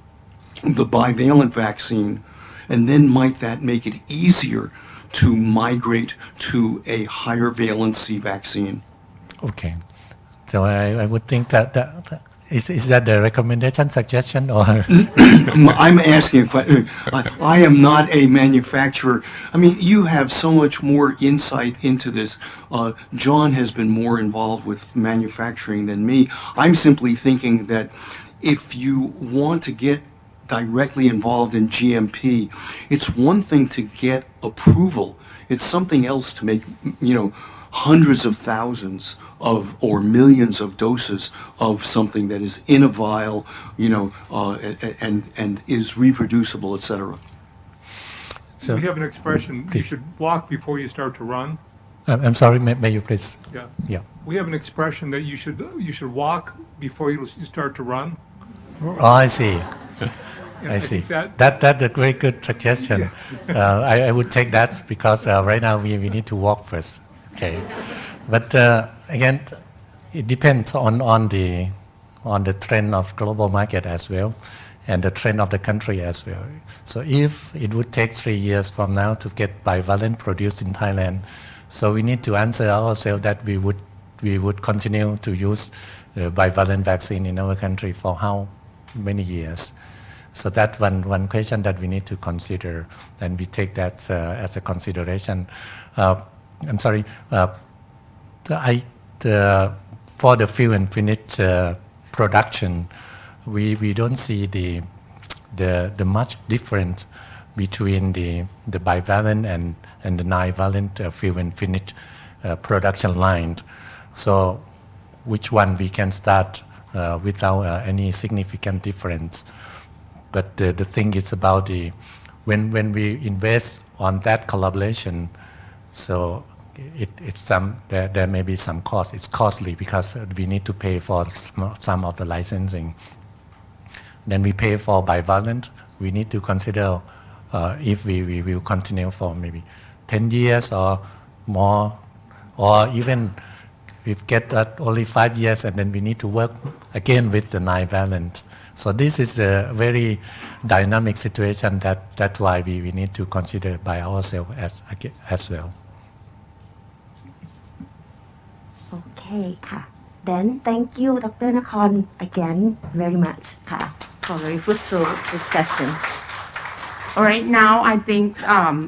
D: the bivalent vaccine, and then might that make it easier to migrate to a higher valency vaccine?
F: Okay. So I would think that is that the recommendation, suggestion, or?
D: I'm asking a question. I am not a manufacturer. I mean, you have so much more insight into this. John has been more involved with manufacturing than me. I'm simply thinking that if you want to get directly involved in GMP, it's one thing to get approval. It's something else to make, hundreds of thousands of or millions of doses of something that is in a vial, and is reproducible, etc.
E: So we have an expression, please. You should walk before you start to run.
F: I'm sorry, may you please?
E: Yeah. We have an expression that you should walk before you start to run.
F: Oh, I see. I see. That's a very good suggestion. Yeah. I would take that because right now we need to walk first. Okay. But again, it depends on the trend of global market as well, and the trend of the country as well. So if it would take 3 years from now to get bivalent produced in Thailand, So we need to answer ourselves that we would continue to use bivalent vaccine in our country for how many years. So that's one question that we need to consider, and we take that as a consideration. I'm sorry. For the fill and finish production, we don't see the much difference between the bivalent and the bivalent fill and finish production line. So which one we can start without any significant difference. But the thing is about when we invest on that collaboration, so there may be some cost. It's costly because we need to pay for some of the licensing. Then we pay for bivalent. We need to consider if we will continue for maybe 10 years or more, or even we get that only 5 years and then we need to work again with the bivalent. So this is a very dynamic situation that's why we need to consider by ourselves as well.
A: Okay ค่ะ then thank you Dr. Nakorn again very much ค่ะ for very fruitful discussion.
C: All right, now I think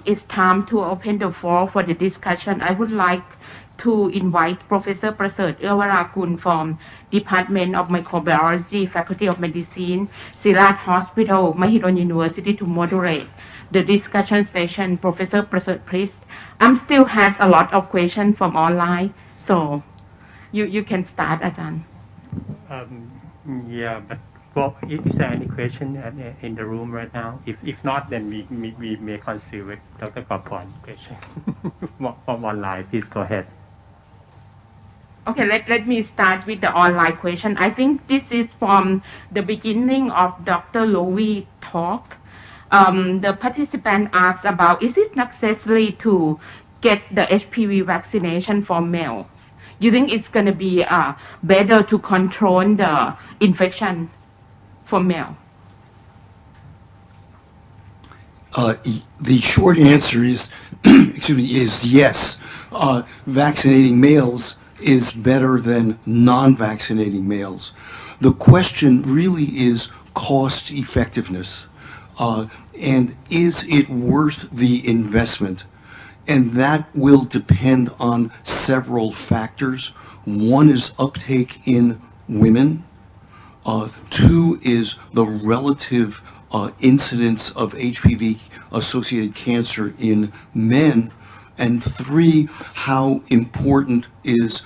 C: it's time to open the floor for the discussion. I would like to invite Professor ประเสริฐ เอื้อวรากุล from Department of Microbiology, Faculty of Medicine, Sirat Hospital, Mahidol University to moderate the discussion session. Professor ประเสริฐ please. Still has a lot of questions from online, so you can start, อาจารย์
H: Yeah, but well, is there any question in the room right now? If not, then we may consider with Dr. Paporn question from online. Please go ahead.
C: Okay, let me start with the online question. I think this is from the beginning of Dr. Lowy's talk. The participant asked about, is it necessary to get the HPV vaccination for males? You think it's going to be better to control the infection for male?
D: The short answer is, is yes. Vaccinating males is better than non-vaccinating males. The question really is cost effectiveness, and is it worth the investment? And that will depend on several factors. One is uptake in women. Two is the relative incidence of HPV-associated cancer in men. And three, how important is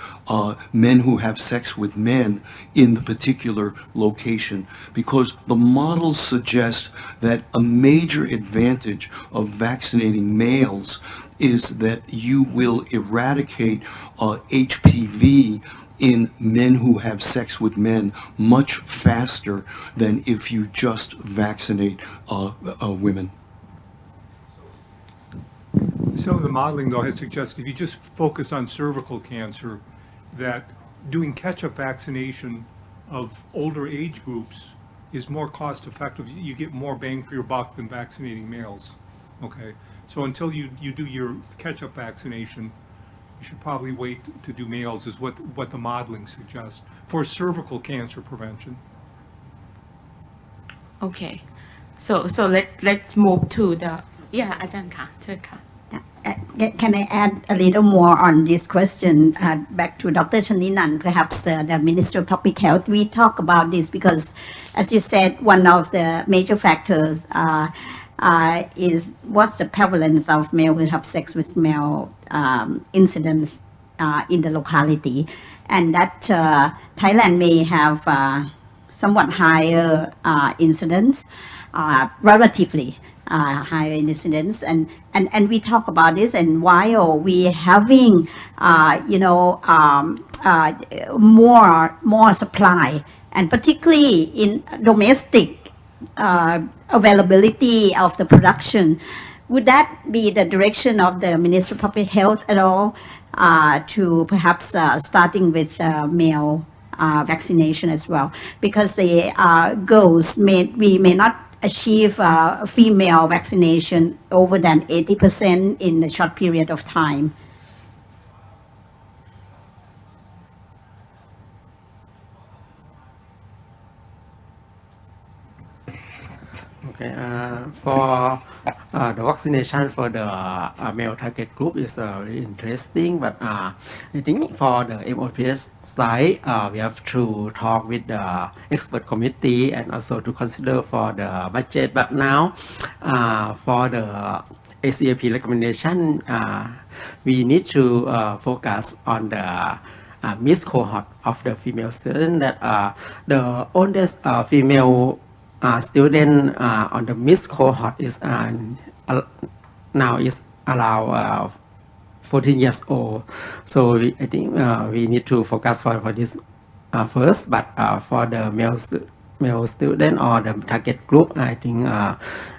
D: men who have sex with men in the particular location? Because the models suggest that a major advantage of vaccinating males is that you will eradicate HPV in men who have sex with men much faster than if you just vaccinate women.
E: Some of the modeling, though, has suggested if you just focus on cervical cancer, that doing catch-up vaccination of older age groups is more cost-effective. You get more bang for your buck than vaccinating males. Okay, so until you do your catch-up vaccination, you should probably wait to do males, is what the modeling suggests for cervical cancer prevention.
C: Okay, so let's move to the อาจารย์ค่ะเชิญค่ะ
G: Can I add a little more on this question back to Dr. Chaninan, perhaps the Minister of Public Health? We talk about this because, as you said, one of the major factors is what's the prevalence of male who have sex with male incidents in the locality, and that Thailand may have somewhat higher incidence relatively. Higher incidence, and we talk about this, and while we having more supply, and particularly in domestic availability of the production, would that be the direction of the Ministry of Public Health at all, to perhaps starting with male vaccination as well, because the goals we may not achieve female vaccination over than 80% in a short period of time.
B: Okay, for the vaccination for the male target group is very interesting, but I think for the MOPS side, we have to talk with the expert committee and also to consider for the budget. But now, for the ACAP recommendation, we need to focus on the mixed cohort of the female student that the oldest female student on the mixed cohort is now is around 14 years old. So I think we need to focus for this first, but for the male student or the target group, I think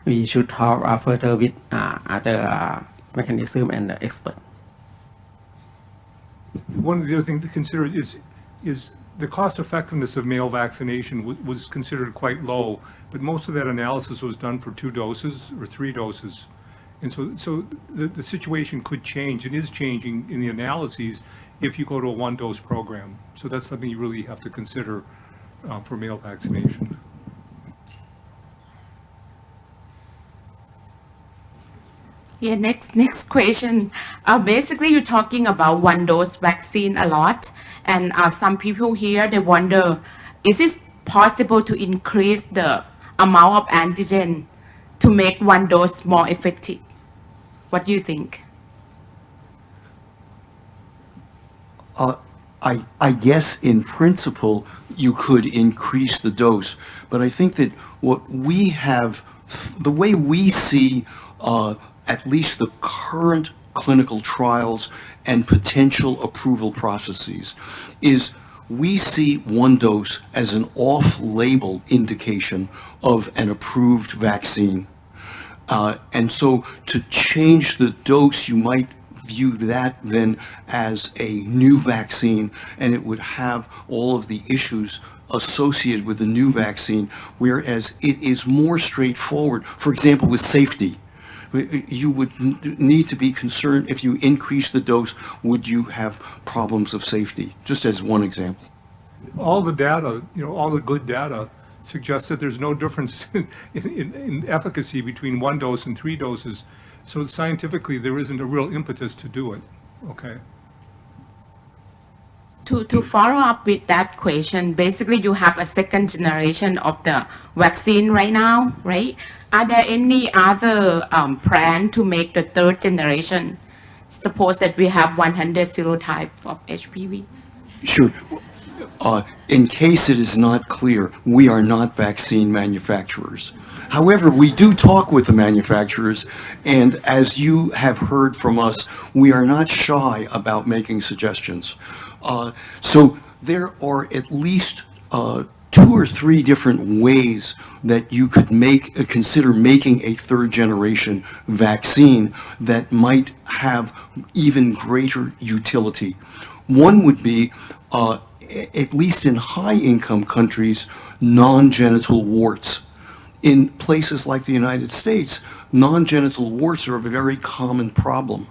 B: we should talk further with other mechanism and the expert.
E: One of the other things to consider is the cost effectiveness of male vaccination was considered quite low, but most of that analysis was done for 2 doses or 3 doses. And so the situation could change. It is changing in the analyses if you go to a 1-dose program. So that's something you really have to consider for male vaccination.
C: Yeah, next question. Basically, you're talking about 1-dose vaccine a lot, and some people here, they wonder, is it possible to increase the amount of antigen to make 1 dose more effective? What do you think?
D: I guess in principle you could increase the dose, but I think that what we have, the way we see at least the current clinical trials and potential approval processes is we see 1 dose as an off-label indication of an approved vaccine. And so to change the dose, you might view that then as a new vaccine, and it would have all of the issues associated with the new vaccine, whereas it is more straightforward, for example, with safety. You would need to be concerned if you increase the dose, would you have problems of safety? Just as one example.
E: All the data, all the good data suggests that there's no difference in efficacy between 1 dose and 3 doses. So scientifically, there isn't a real impetus to do it. Okay.
C: To follow up with that question, basically you have a 2nd generation of the vaccine right now, right? Are there any other plan to make the 3rd generation? Suppose that we have 100 serotype of HPV.
D: Sure. In case it is not clear, we are not vaccine manufacturers. However, we do talk with the manufacturers, and as you have heard from us, we are not shy about making suggestions. So there are at least 2 or 3 different ways that you could consider making a 3rd generation vaccine that might have even greater utility. One would be, at least in high-income countries, non-genital warts. In places like the United States, non-genital warts are a very common problem.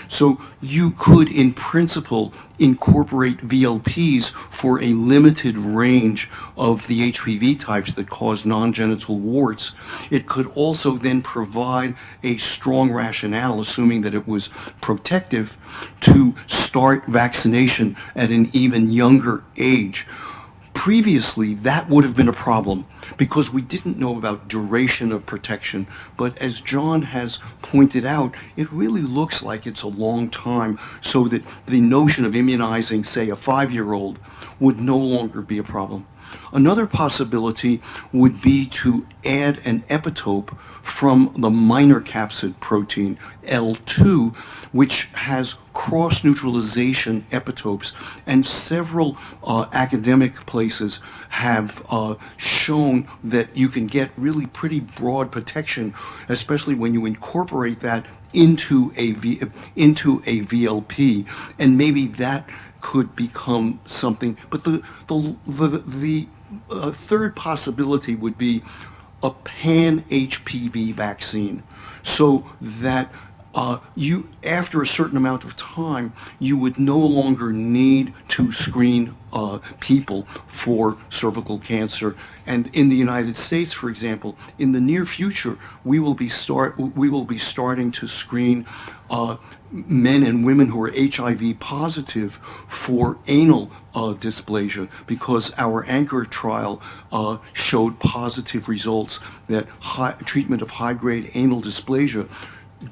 D: So you could, in principle, incorporate VLPs for a limited range of the HPV types that cause non-genital warts. It could also then provide a strong rationale, assuming that it was protective, to start vaccination at an even younger age. Previously, that would have been a problem because we didn't know about duration of protection. But as John has pointed out, it really looks like it's a long time, so that the notion of immunizing, say, a 5-year-old would no longer be a problem. Another possibility would be to add an epitope from the minor capsid protein, L2, which has cross-neutralization epitopes, and several academic places have shown that you can get really pretty broad protection, especially when you incorporate that into a VLP, and maybe that could become something. But the 3rd possibility would be a pan-HPV vaccine, so that after a certain amount of time, you would no longer need to screen people for cervical cancer. And in the United States, for example, in the near future, we will be starting to screen men and women who are HIV positive for anal dysplasia, because our anchor trial showed positive results that treatment of high-grade anal dysplasia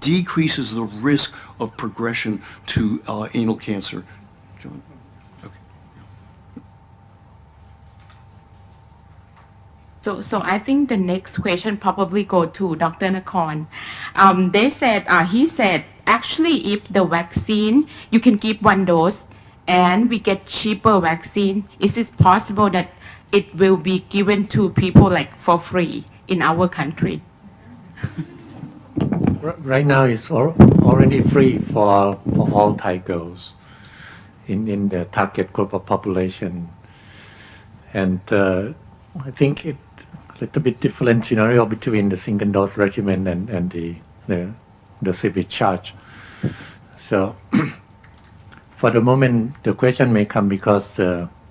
D: decreases the risk of progression to anal cancer. John? Okay.
C: So I think the next question probably go to Dr. Nakorn. He said, actually, if the vaccine, you can give one dose and we get cheaper vaccine, is it possible that it will be given to people like for free in our country?
F: Right now, it's already free for all Thai girls in the target group of population. And I think it a little bit different scenario between the single dose regimen and the service charge. So for the moment, the question may come because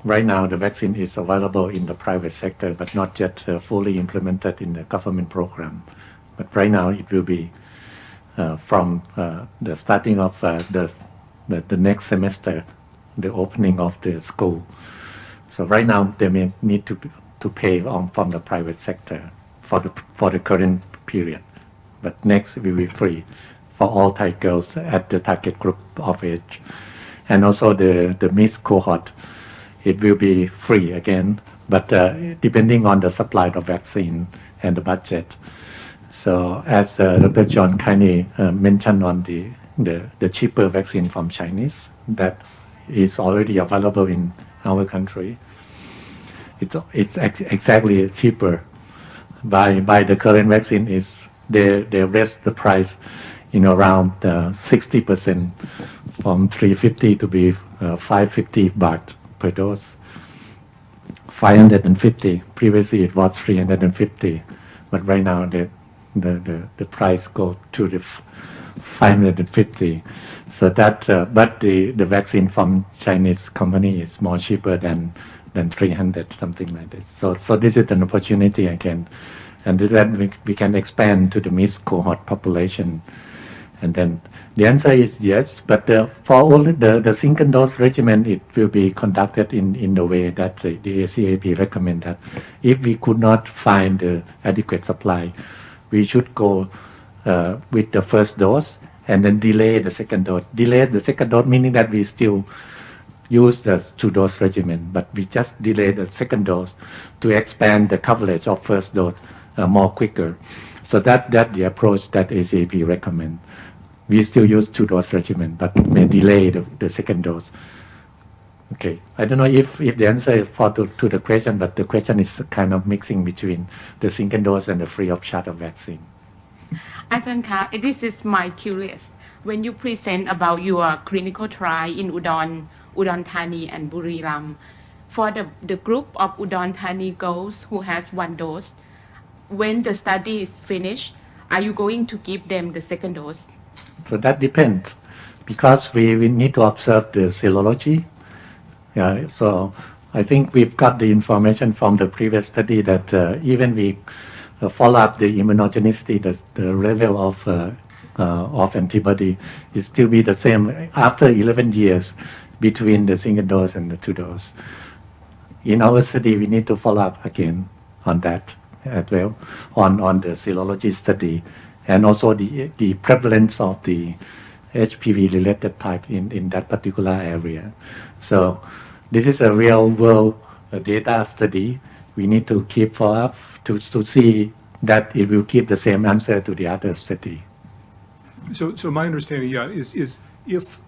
F: right now the vaccine is available in the private sector, but not yet fully implemented in the government program. But right now it will be from the starting of the next semester, the opening of the school. So right now they may need to pay from the private sector for the current period. But next it will be free for all Thai girls at the target group of age. And also the missed cohort, it will be free again, but depending on the supply of vaccine and the budget. So as Dr. John kindly mentioned on the cheaper vaccine from Chinese that is already available in our country, it's exactly cheaper. By the current vaccine is they raise the price in around 60% from 350 to be 550 baht per dose. 550. Previously it was 350, but right now the price go to the 550. So that but the vaccine from Chinese company is more cheaper than 300, something like this. So this is an opportunity again, and then we can expand to the missed cohort population. And then the answer is yes, but for all the single dose regimen, it will be conducted in the way that the ACAP recommend that if we could not find the adequate supply, we should go with the first dose and then delay the second dose. Delay the second dose meaning that we still use the two-dose regimen, but we just delay the second dose to expand the coverage of first dose more quicker. So that's the approach that ACAP recommend. We still use two-dose regimen, but may delay the second dose. Okay, I don't know if the answer is to the question, but the question is kind of mixing between the single dose and the free of charge of vaccine.
C: Asanka, this is my curious. When you present about your clinical trial in Udon Thani and Buriram, for the group of Udon Thani girls who has one dose, when the study is finished, are you going to give them the second dose?
F: So that depends, because we need to observe the serology. Yeah, so I think we've got the information from the previous study that even we follow up the immunogenicity, the level of antibody is still be the same after 11 years between the single dose and the two dose. In our study, we need to follow up again on that as well, on the serology study, and also the prevalence of the HPV related type in that particular area. So this is a real world data study. We need to keep follow up to see that it will give the same answer to the other study.
E: So my understanding, is if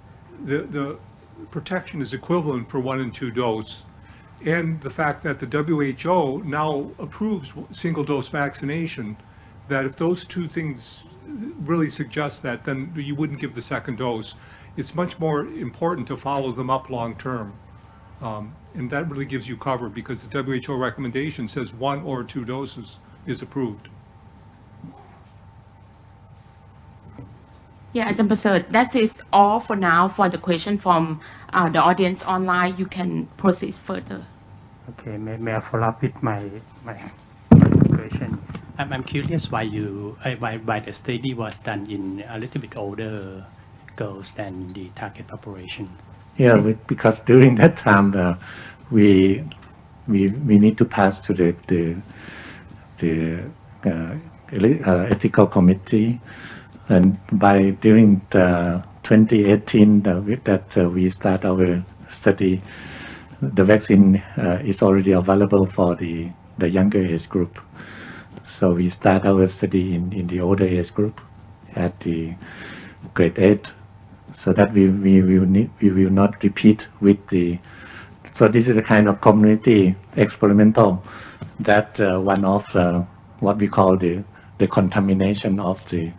E: the protection is equivalent for 1 and 2 dose, and the fact that the WHO now approves single dose vaccination, that if those two things really suggest that, then you wouldn't give the second dose. It's much more important to follow them up long term. And that really gives you cover, because the WHO recommendation says 1 or 2 doses is approved.
C: Yeah, Ajahn Prasad, that is all for now for the question from the audience online. You can proceed further.
H: Okay, may I follow up with my question? I'm curious why the study was done in a little bit older girls than the target population.
F: Yeah, because during that time we need to pass to the ethical committee, and during the 2018 we start our study, the vaccine is already available for the younger age group. So we start our study in the older age group at the grade 8, so that we will not repeat with the. So this is a kind of community experimental that one of what we call the contamination of the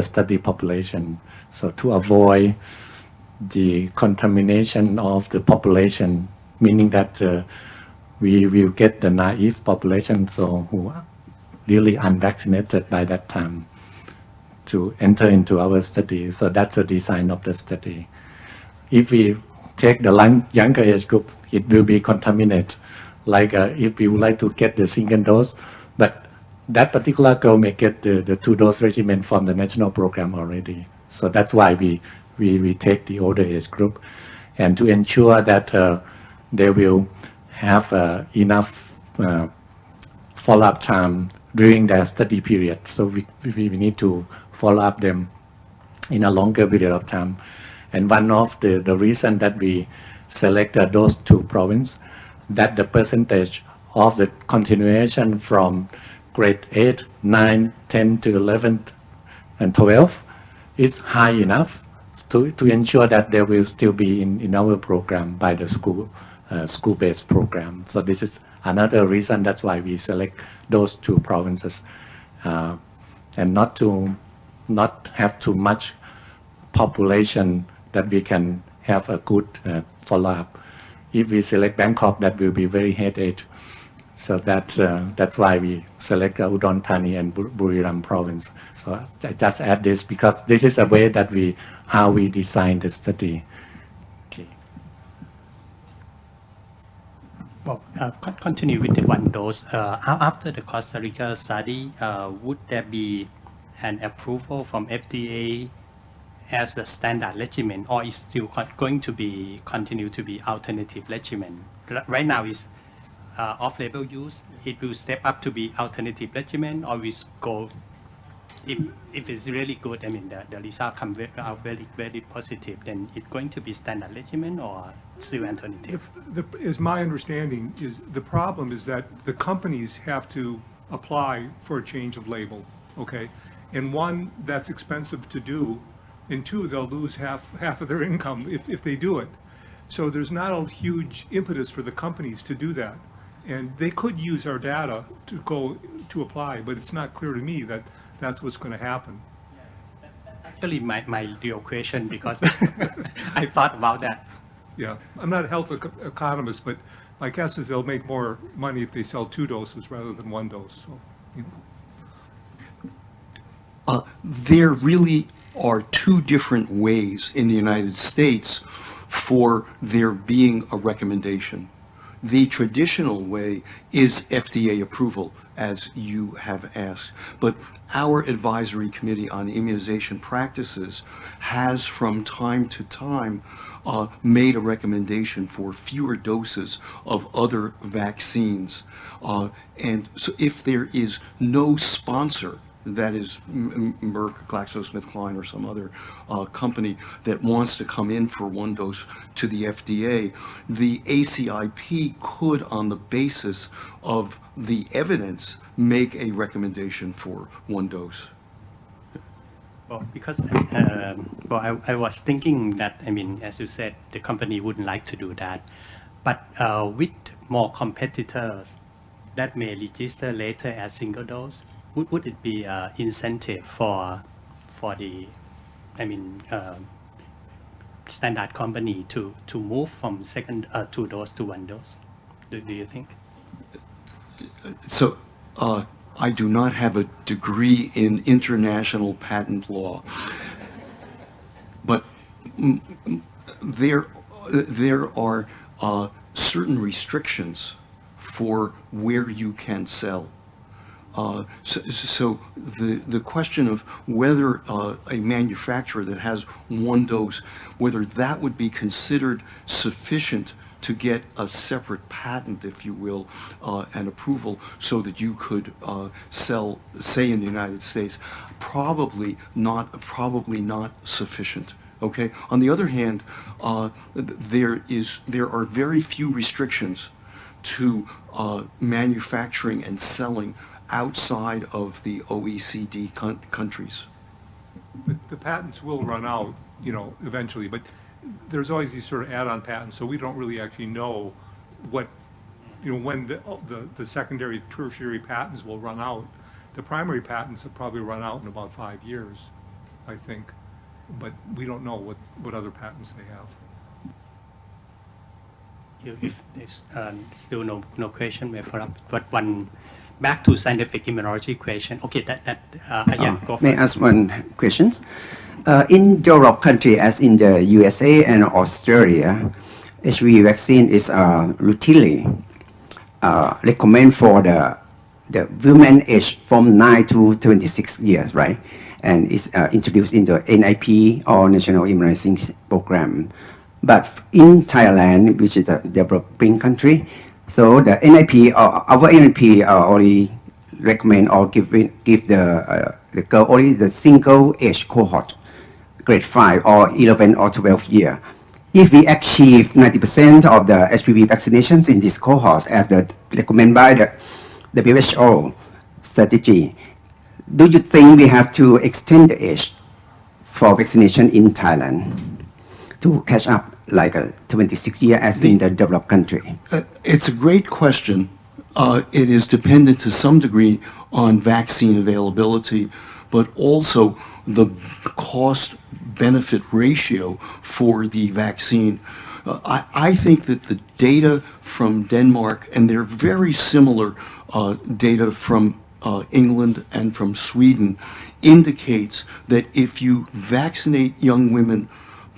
F: study population. So to avoid the contamination of the population, meaning that we will get the naive population, so who are really unvaccinated by that time, to enter into our study. So that's the design of the study. If we take the younger age group, it will be contaminated. Like if we would like to get the single dose, but that particular girl may get the 2-dose regimen from the national program already. So that's why we take the older age group, and to ensure that they will have enough follow-up time during their study period. So we need to follow up them in a longer period of time. And one of the reason that we selected those 2 provinces, that the percentage of the continuation from grade 8, 9, 10 to 11 and 12 is high enough to ensure that they will still be in our program by the school-based program. So this is another reason that's why we select those 2 provinces, and not have too much population that we can have a good follow-up. If we select Bangkok, that will be very headache. So that's why we select Udon Thani and Buriram province. So I just add this because this is a way that how we design the study. Okay.
H: Well, continue with the 1 dose. After the Costa Rica study, would there be an approval from FDA as the standard regimen, or is still going to be continue to be alternative regimen? Right now is off-label use. It will step up to be alternative regimen, or we go if it's really good. I mean the result come out very positive. Then it's going to be standard regimen or still alternative.
E: Is my understanding is the problem is that the companies have to apply for a change of label, okay? And 1, that's expensive to do, and 2, they'll lose half of their income if they do it. So there's not a huge impetus for the companies to do that. And they could use our data to apply, but it's not clear to me that that's what's going to happen.
H: Actually, my real question, because I thought about that.
E: Yeah, I'm not a health economist, but my guess is they'll make more money if they sell 2 doses rather than 1 dose. So, you know.
D: There really are 2 different ways in the United States for there being a recommendation. The traditional way is FDA approval, as you have asked, but our advisory committee on immunization practices has from time to time made a recommendation for fewer doses of other vaccines. And so if there is no sponsor, that is Merck, GlaxoSmithKline, or some other company that wants to come in for 1 dose to the FDA, the ACIP could, on the basis of the evidence, make a recommendation for 1 dose.
H: Well, because I was thinking that, I mean, as you said, the company wouldn't like to do that, but with more competitors that may register later as single dose, would it be incentive for the, I mean, standard company to move from 2 dose to 1 dose? Do you think?
D: So I do not have a degree in international patent law. there are certain restrictions for where you can sell. So the question of whether a manufacturer that has one dose, whether that would be considered sufficient to get a separate patent, if you will, and approval so that you could sell, say in the United States, probably not sufficient. Okay. On the other hand, there are very few restrictions to manufacturing and selling outside of the OECD countries.
E: But the patents will run out, eventually, but there's always these sort of add-on patents, so we don't really actually know what, when the secondary, tertiary patents will run out. The primary patents will probably run out in about 5 years, I think, but we don't know what other patents they have.
H: If there's still no question, may follow up. But one back to scientific immunology question. Okay, again, go
I: May I
H: first.
I: ask one question? In Europe country, as in the USA and Australia, HPV vaccine is routinely recommended for the women aged from 9 to 26 years, right? And is introduced in the NIP or National Immunizing Program. But in Thailand, which is a developing country, so the NIP, our NIP only recommend or give the girl only the single age cohort, grade 5 or 11 or 12 year. If we achieve 90% of the HPV vaccinations in this cohort as recommended by the WHO strategy, do you think we have to extend the age for vaccination in Thailand to catch up like a 26 year as in the developed country?
D: It's a great question. It is dependent to some degree on vaccine availability, but also the cost-benefit ratio for the vaccine. I think that the data from Denmark, and they're very similar data from England and from Sweden, indicates that if you vaccinate young women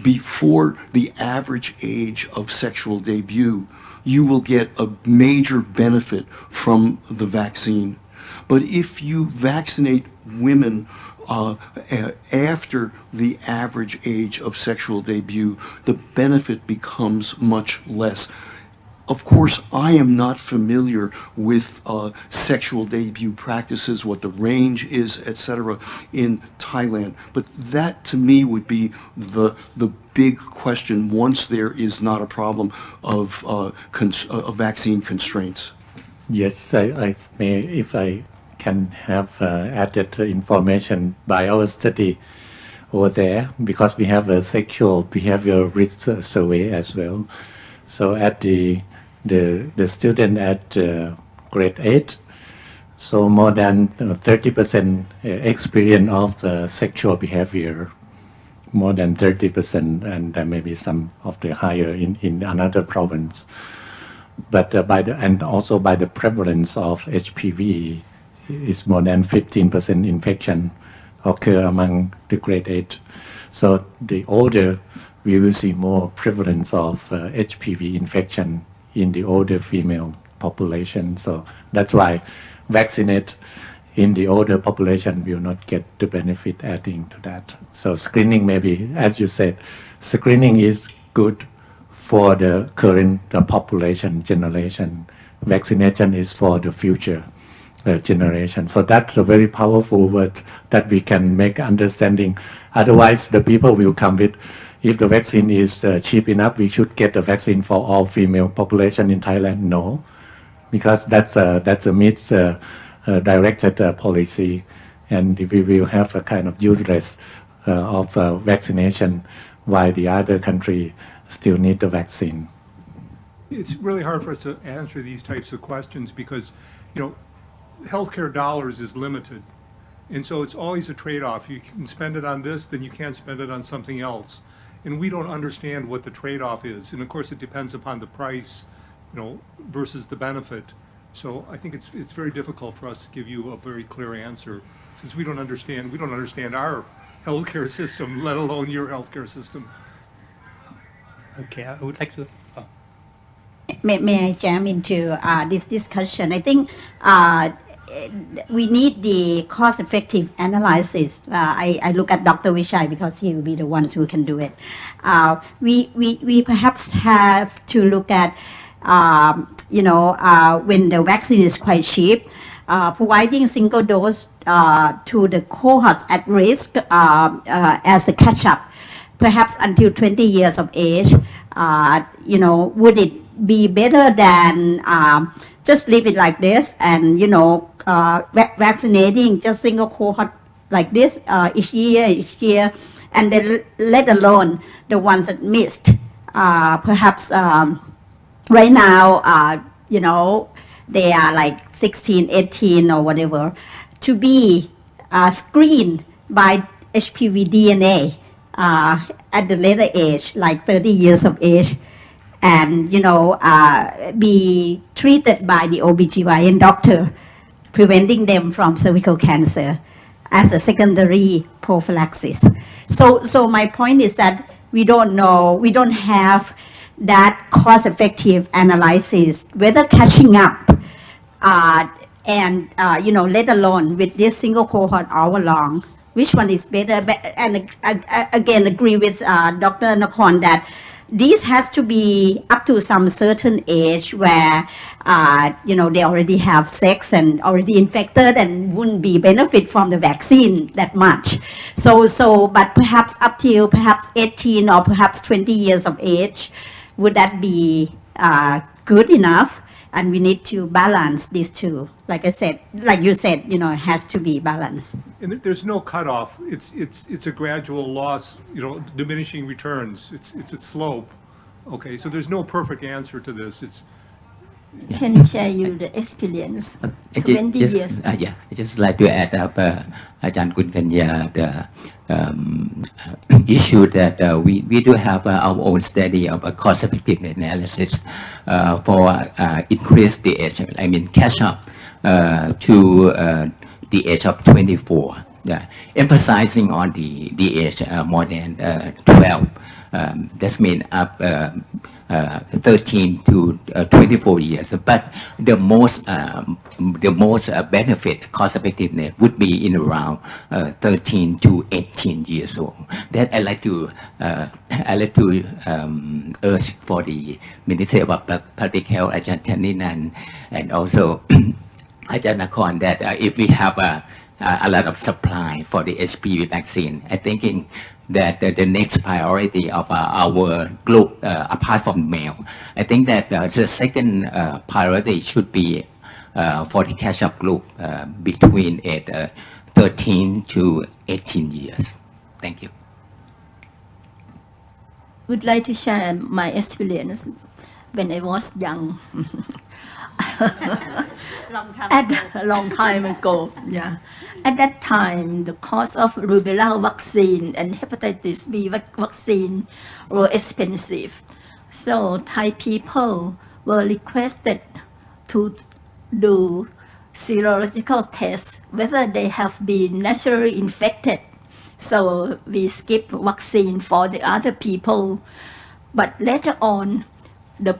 D: before the average age of sexual debut, you will get a major benefit from the vaccine. But if you vaccinate women after the average age of sexual debut, the benefit becomes much less. Of course, I am not familiar with sexual debut practices, what the range is, etc., in Thailand. But that, to me, would be the big question once there is not a problem of vaccine constraints.
F: Yes, I may, if I can have added information by our study over there, because we have a sexual behavior risk survey as well. So at the student at grade 8, so more than 30% experience of the sexual behavior, more than 30%, and there may be some of the higher in another province. But and also by the prevalence of HPV is more than 15% infection occur among the grade 8. So the older, we will see more prevalence of HPV infection in the older female population. So that's why vaccinate in the older population will not get the benefit adding to that. So screening maybe, as you said, screening is good for the current population generation. Vaccination is for the future generation. So that's a very powerful word that we can make understanding. Otherwise, the people will come with, if the vaccine is cheap enough, we should get the vaccine for all female population in Thailand. No, because that's a misdirected policy, and we will have a kind of useless of vaccination, while the other country still need the vaccine.
E: It's really hard for us to answer these types of questions because, healthcare dollars is limited. And so it's always a trade-off. You can spend it on this, then you can't spend it on something else. And we don't understand what the trade-off is. And of course, it depends upon the price, versus the benefit. So I think it's very difficult for us to give you a very clear answer since we don't understand our healthcare system, let alone your healthcare system.
H: Okay, I would like to.
G: May I jam into this discussion? I think we need the cost-effective analysis. I look at Dr. Vishai because he will be the ones who can do it. We perhaps have to look at, when the vaccine is quite cheap, providing single dose to the cohorts at risk as a catch-up, perhaps until 20 years of age. Would it be better than just leave it like this and vaccinating just single cohort like this each year, and then let alone the ones that missed. Perhaps right now, they are like 16, 18 or whatever, to be screened by HPV DNA at the later age, like 30 years of age, and be treated by the OBGYN doctor, preventing them from cervical cancer as a secondary prophylaxis. So my point is that we don't know, we don't have that cost-effective analysis, whether catching up and let alone with this single cohort all along, which one is better. And again, agree with Dr. Nakorn that this has to be up to some certain age where they already have sex and already infected and wouldn't be benefit from the vaccine that much. But perhaps up till perhaps 18 or perhaps 20 years of age, would that be good enough? And we need to balance these two. Like I said, like you said, it has to be balanced.
E: And there's no cutoff. It's a gradual loss, diminishing returns. It's a slope. Okay, so there's no perfect answer to this.
A: Can share you the experience. 20 years.
J: Yeah, I just like to add up, Ajahn Kunkanya, the issue that we do have our own study of a cost-effective analysis for increase the age, catch up to the age of 24, emphasizing on the age more than 12. That's mean up 13 to 24 years. But the most benefit, cost effectiveness would be in around 13 to 18 years old. That I like to urge for the Ministry of Public Health, Ajahn Chaninan, and also Ajahn Nakorn, that if we have a lot of supply for the HPV vaccine, I think that the next priority of our group, apart from male, I think that the second priority should be for the catch-up group between 13 to 18 years. Thank you.
A: Would like to share my experience when I was young. A long time ago, yeah. At that time, the cost of rubella vaccine and hepatitis B vaccine were expensive. So Thai people were requested to do serological tests whether they have been naturally infected. So we skipped vaccine for the other people. But later on, the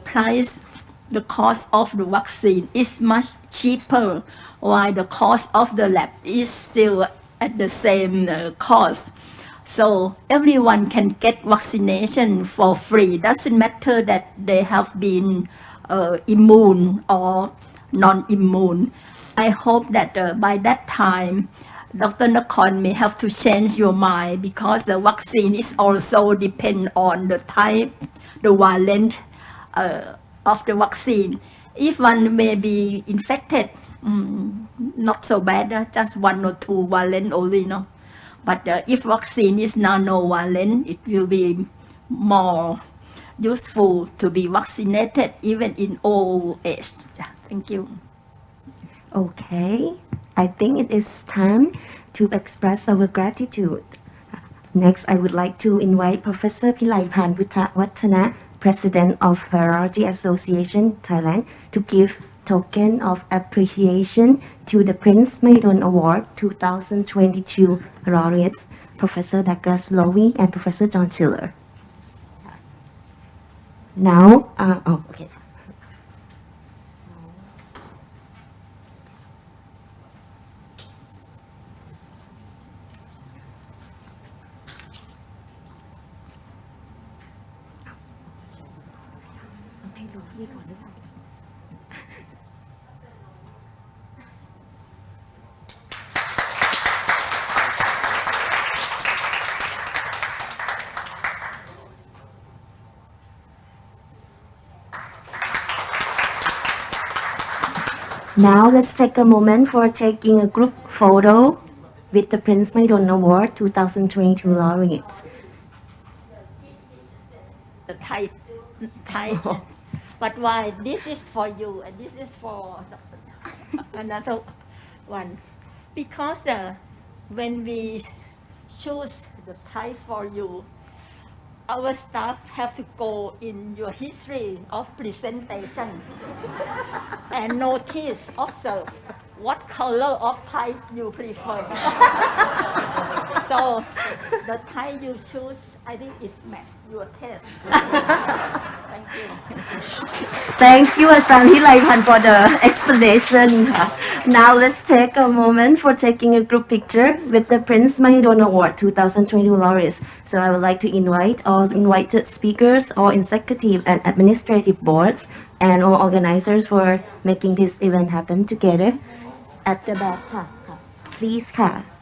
A: cost of the vaccine is much cheaper, while the cost of the lab is still at the same cost. So everyone can get vaccination for free. Doesn't matter that they have been immune or non-immune. I hope that by that time, Dr. Nakorn may have to change your mind, because the vaccine is also depend on the type, the valent of the vaccine. If one may be infected, not so bad, just 1 or 2 valent only, no. But if vaccine is nanovalent, it will be more useful to be vaccinated even in old age. Thank you. Okay, I think it is time to express our gratitude. Next, I would like to invite Professor Pilaipan Puttawatthana, President of Virology Association Thailand, to give token of appreciation to the Prince Mahidol Award 2022 laureates, Professor Douglas Lowy and Professor John Schiller. now oh okay Now let's take a moment for taking a group photo with the Prince Mahidol Award 2022 laureates.
G: The Thai, but why this is for you and this is for another one? Because when we choose the Thai for you, our staff have to go in your history of presentation and notice, observe what color of tie you prefer. So the tie you choose, I think it matches your taste. Thank you.
A: Thank you อาจารย์พิไลพันธ์ for the explanation ค่ะ Now let's take a moment for taking a group picture with the Prince Mahidol Award 2022 laureates. So I would like to invite all invited speakers, all executive and administrative boards, and all organizers for making this event happen together. At the back ค่ะ Please ค่ะ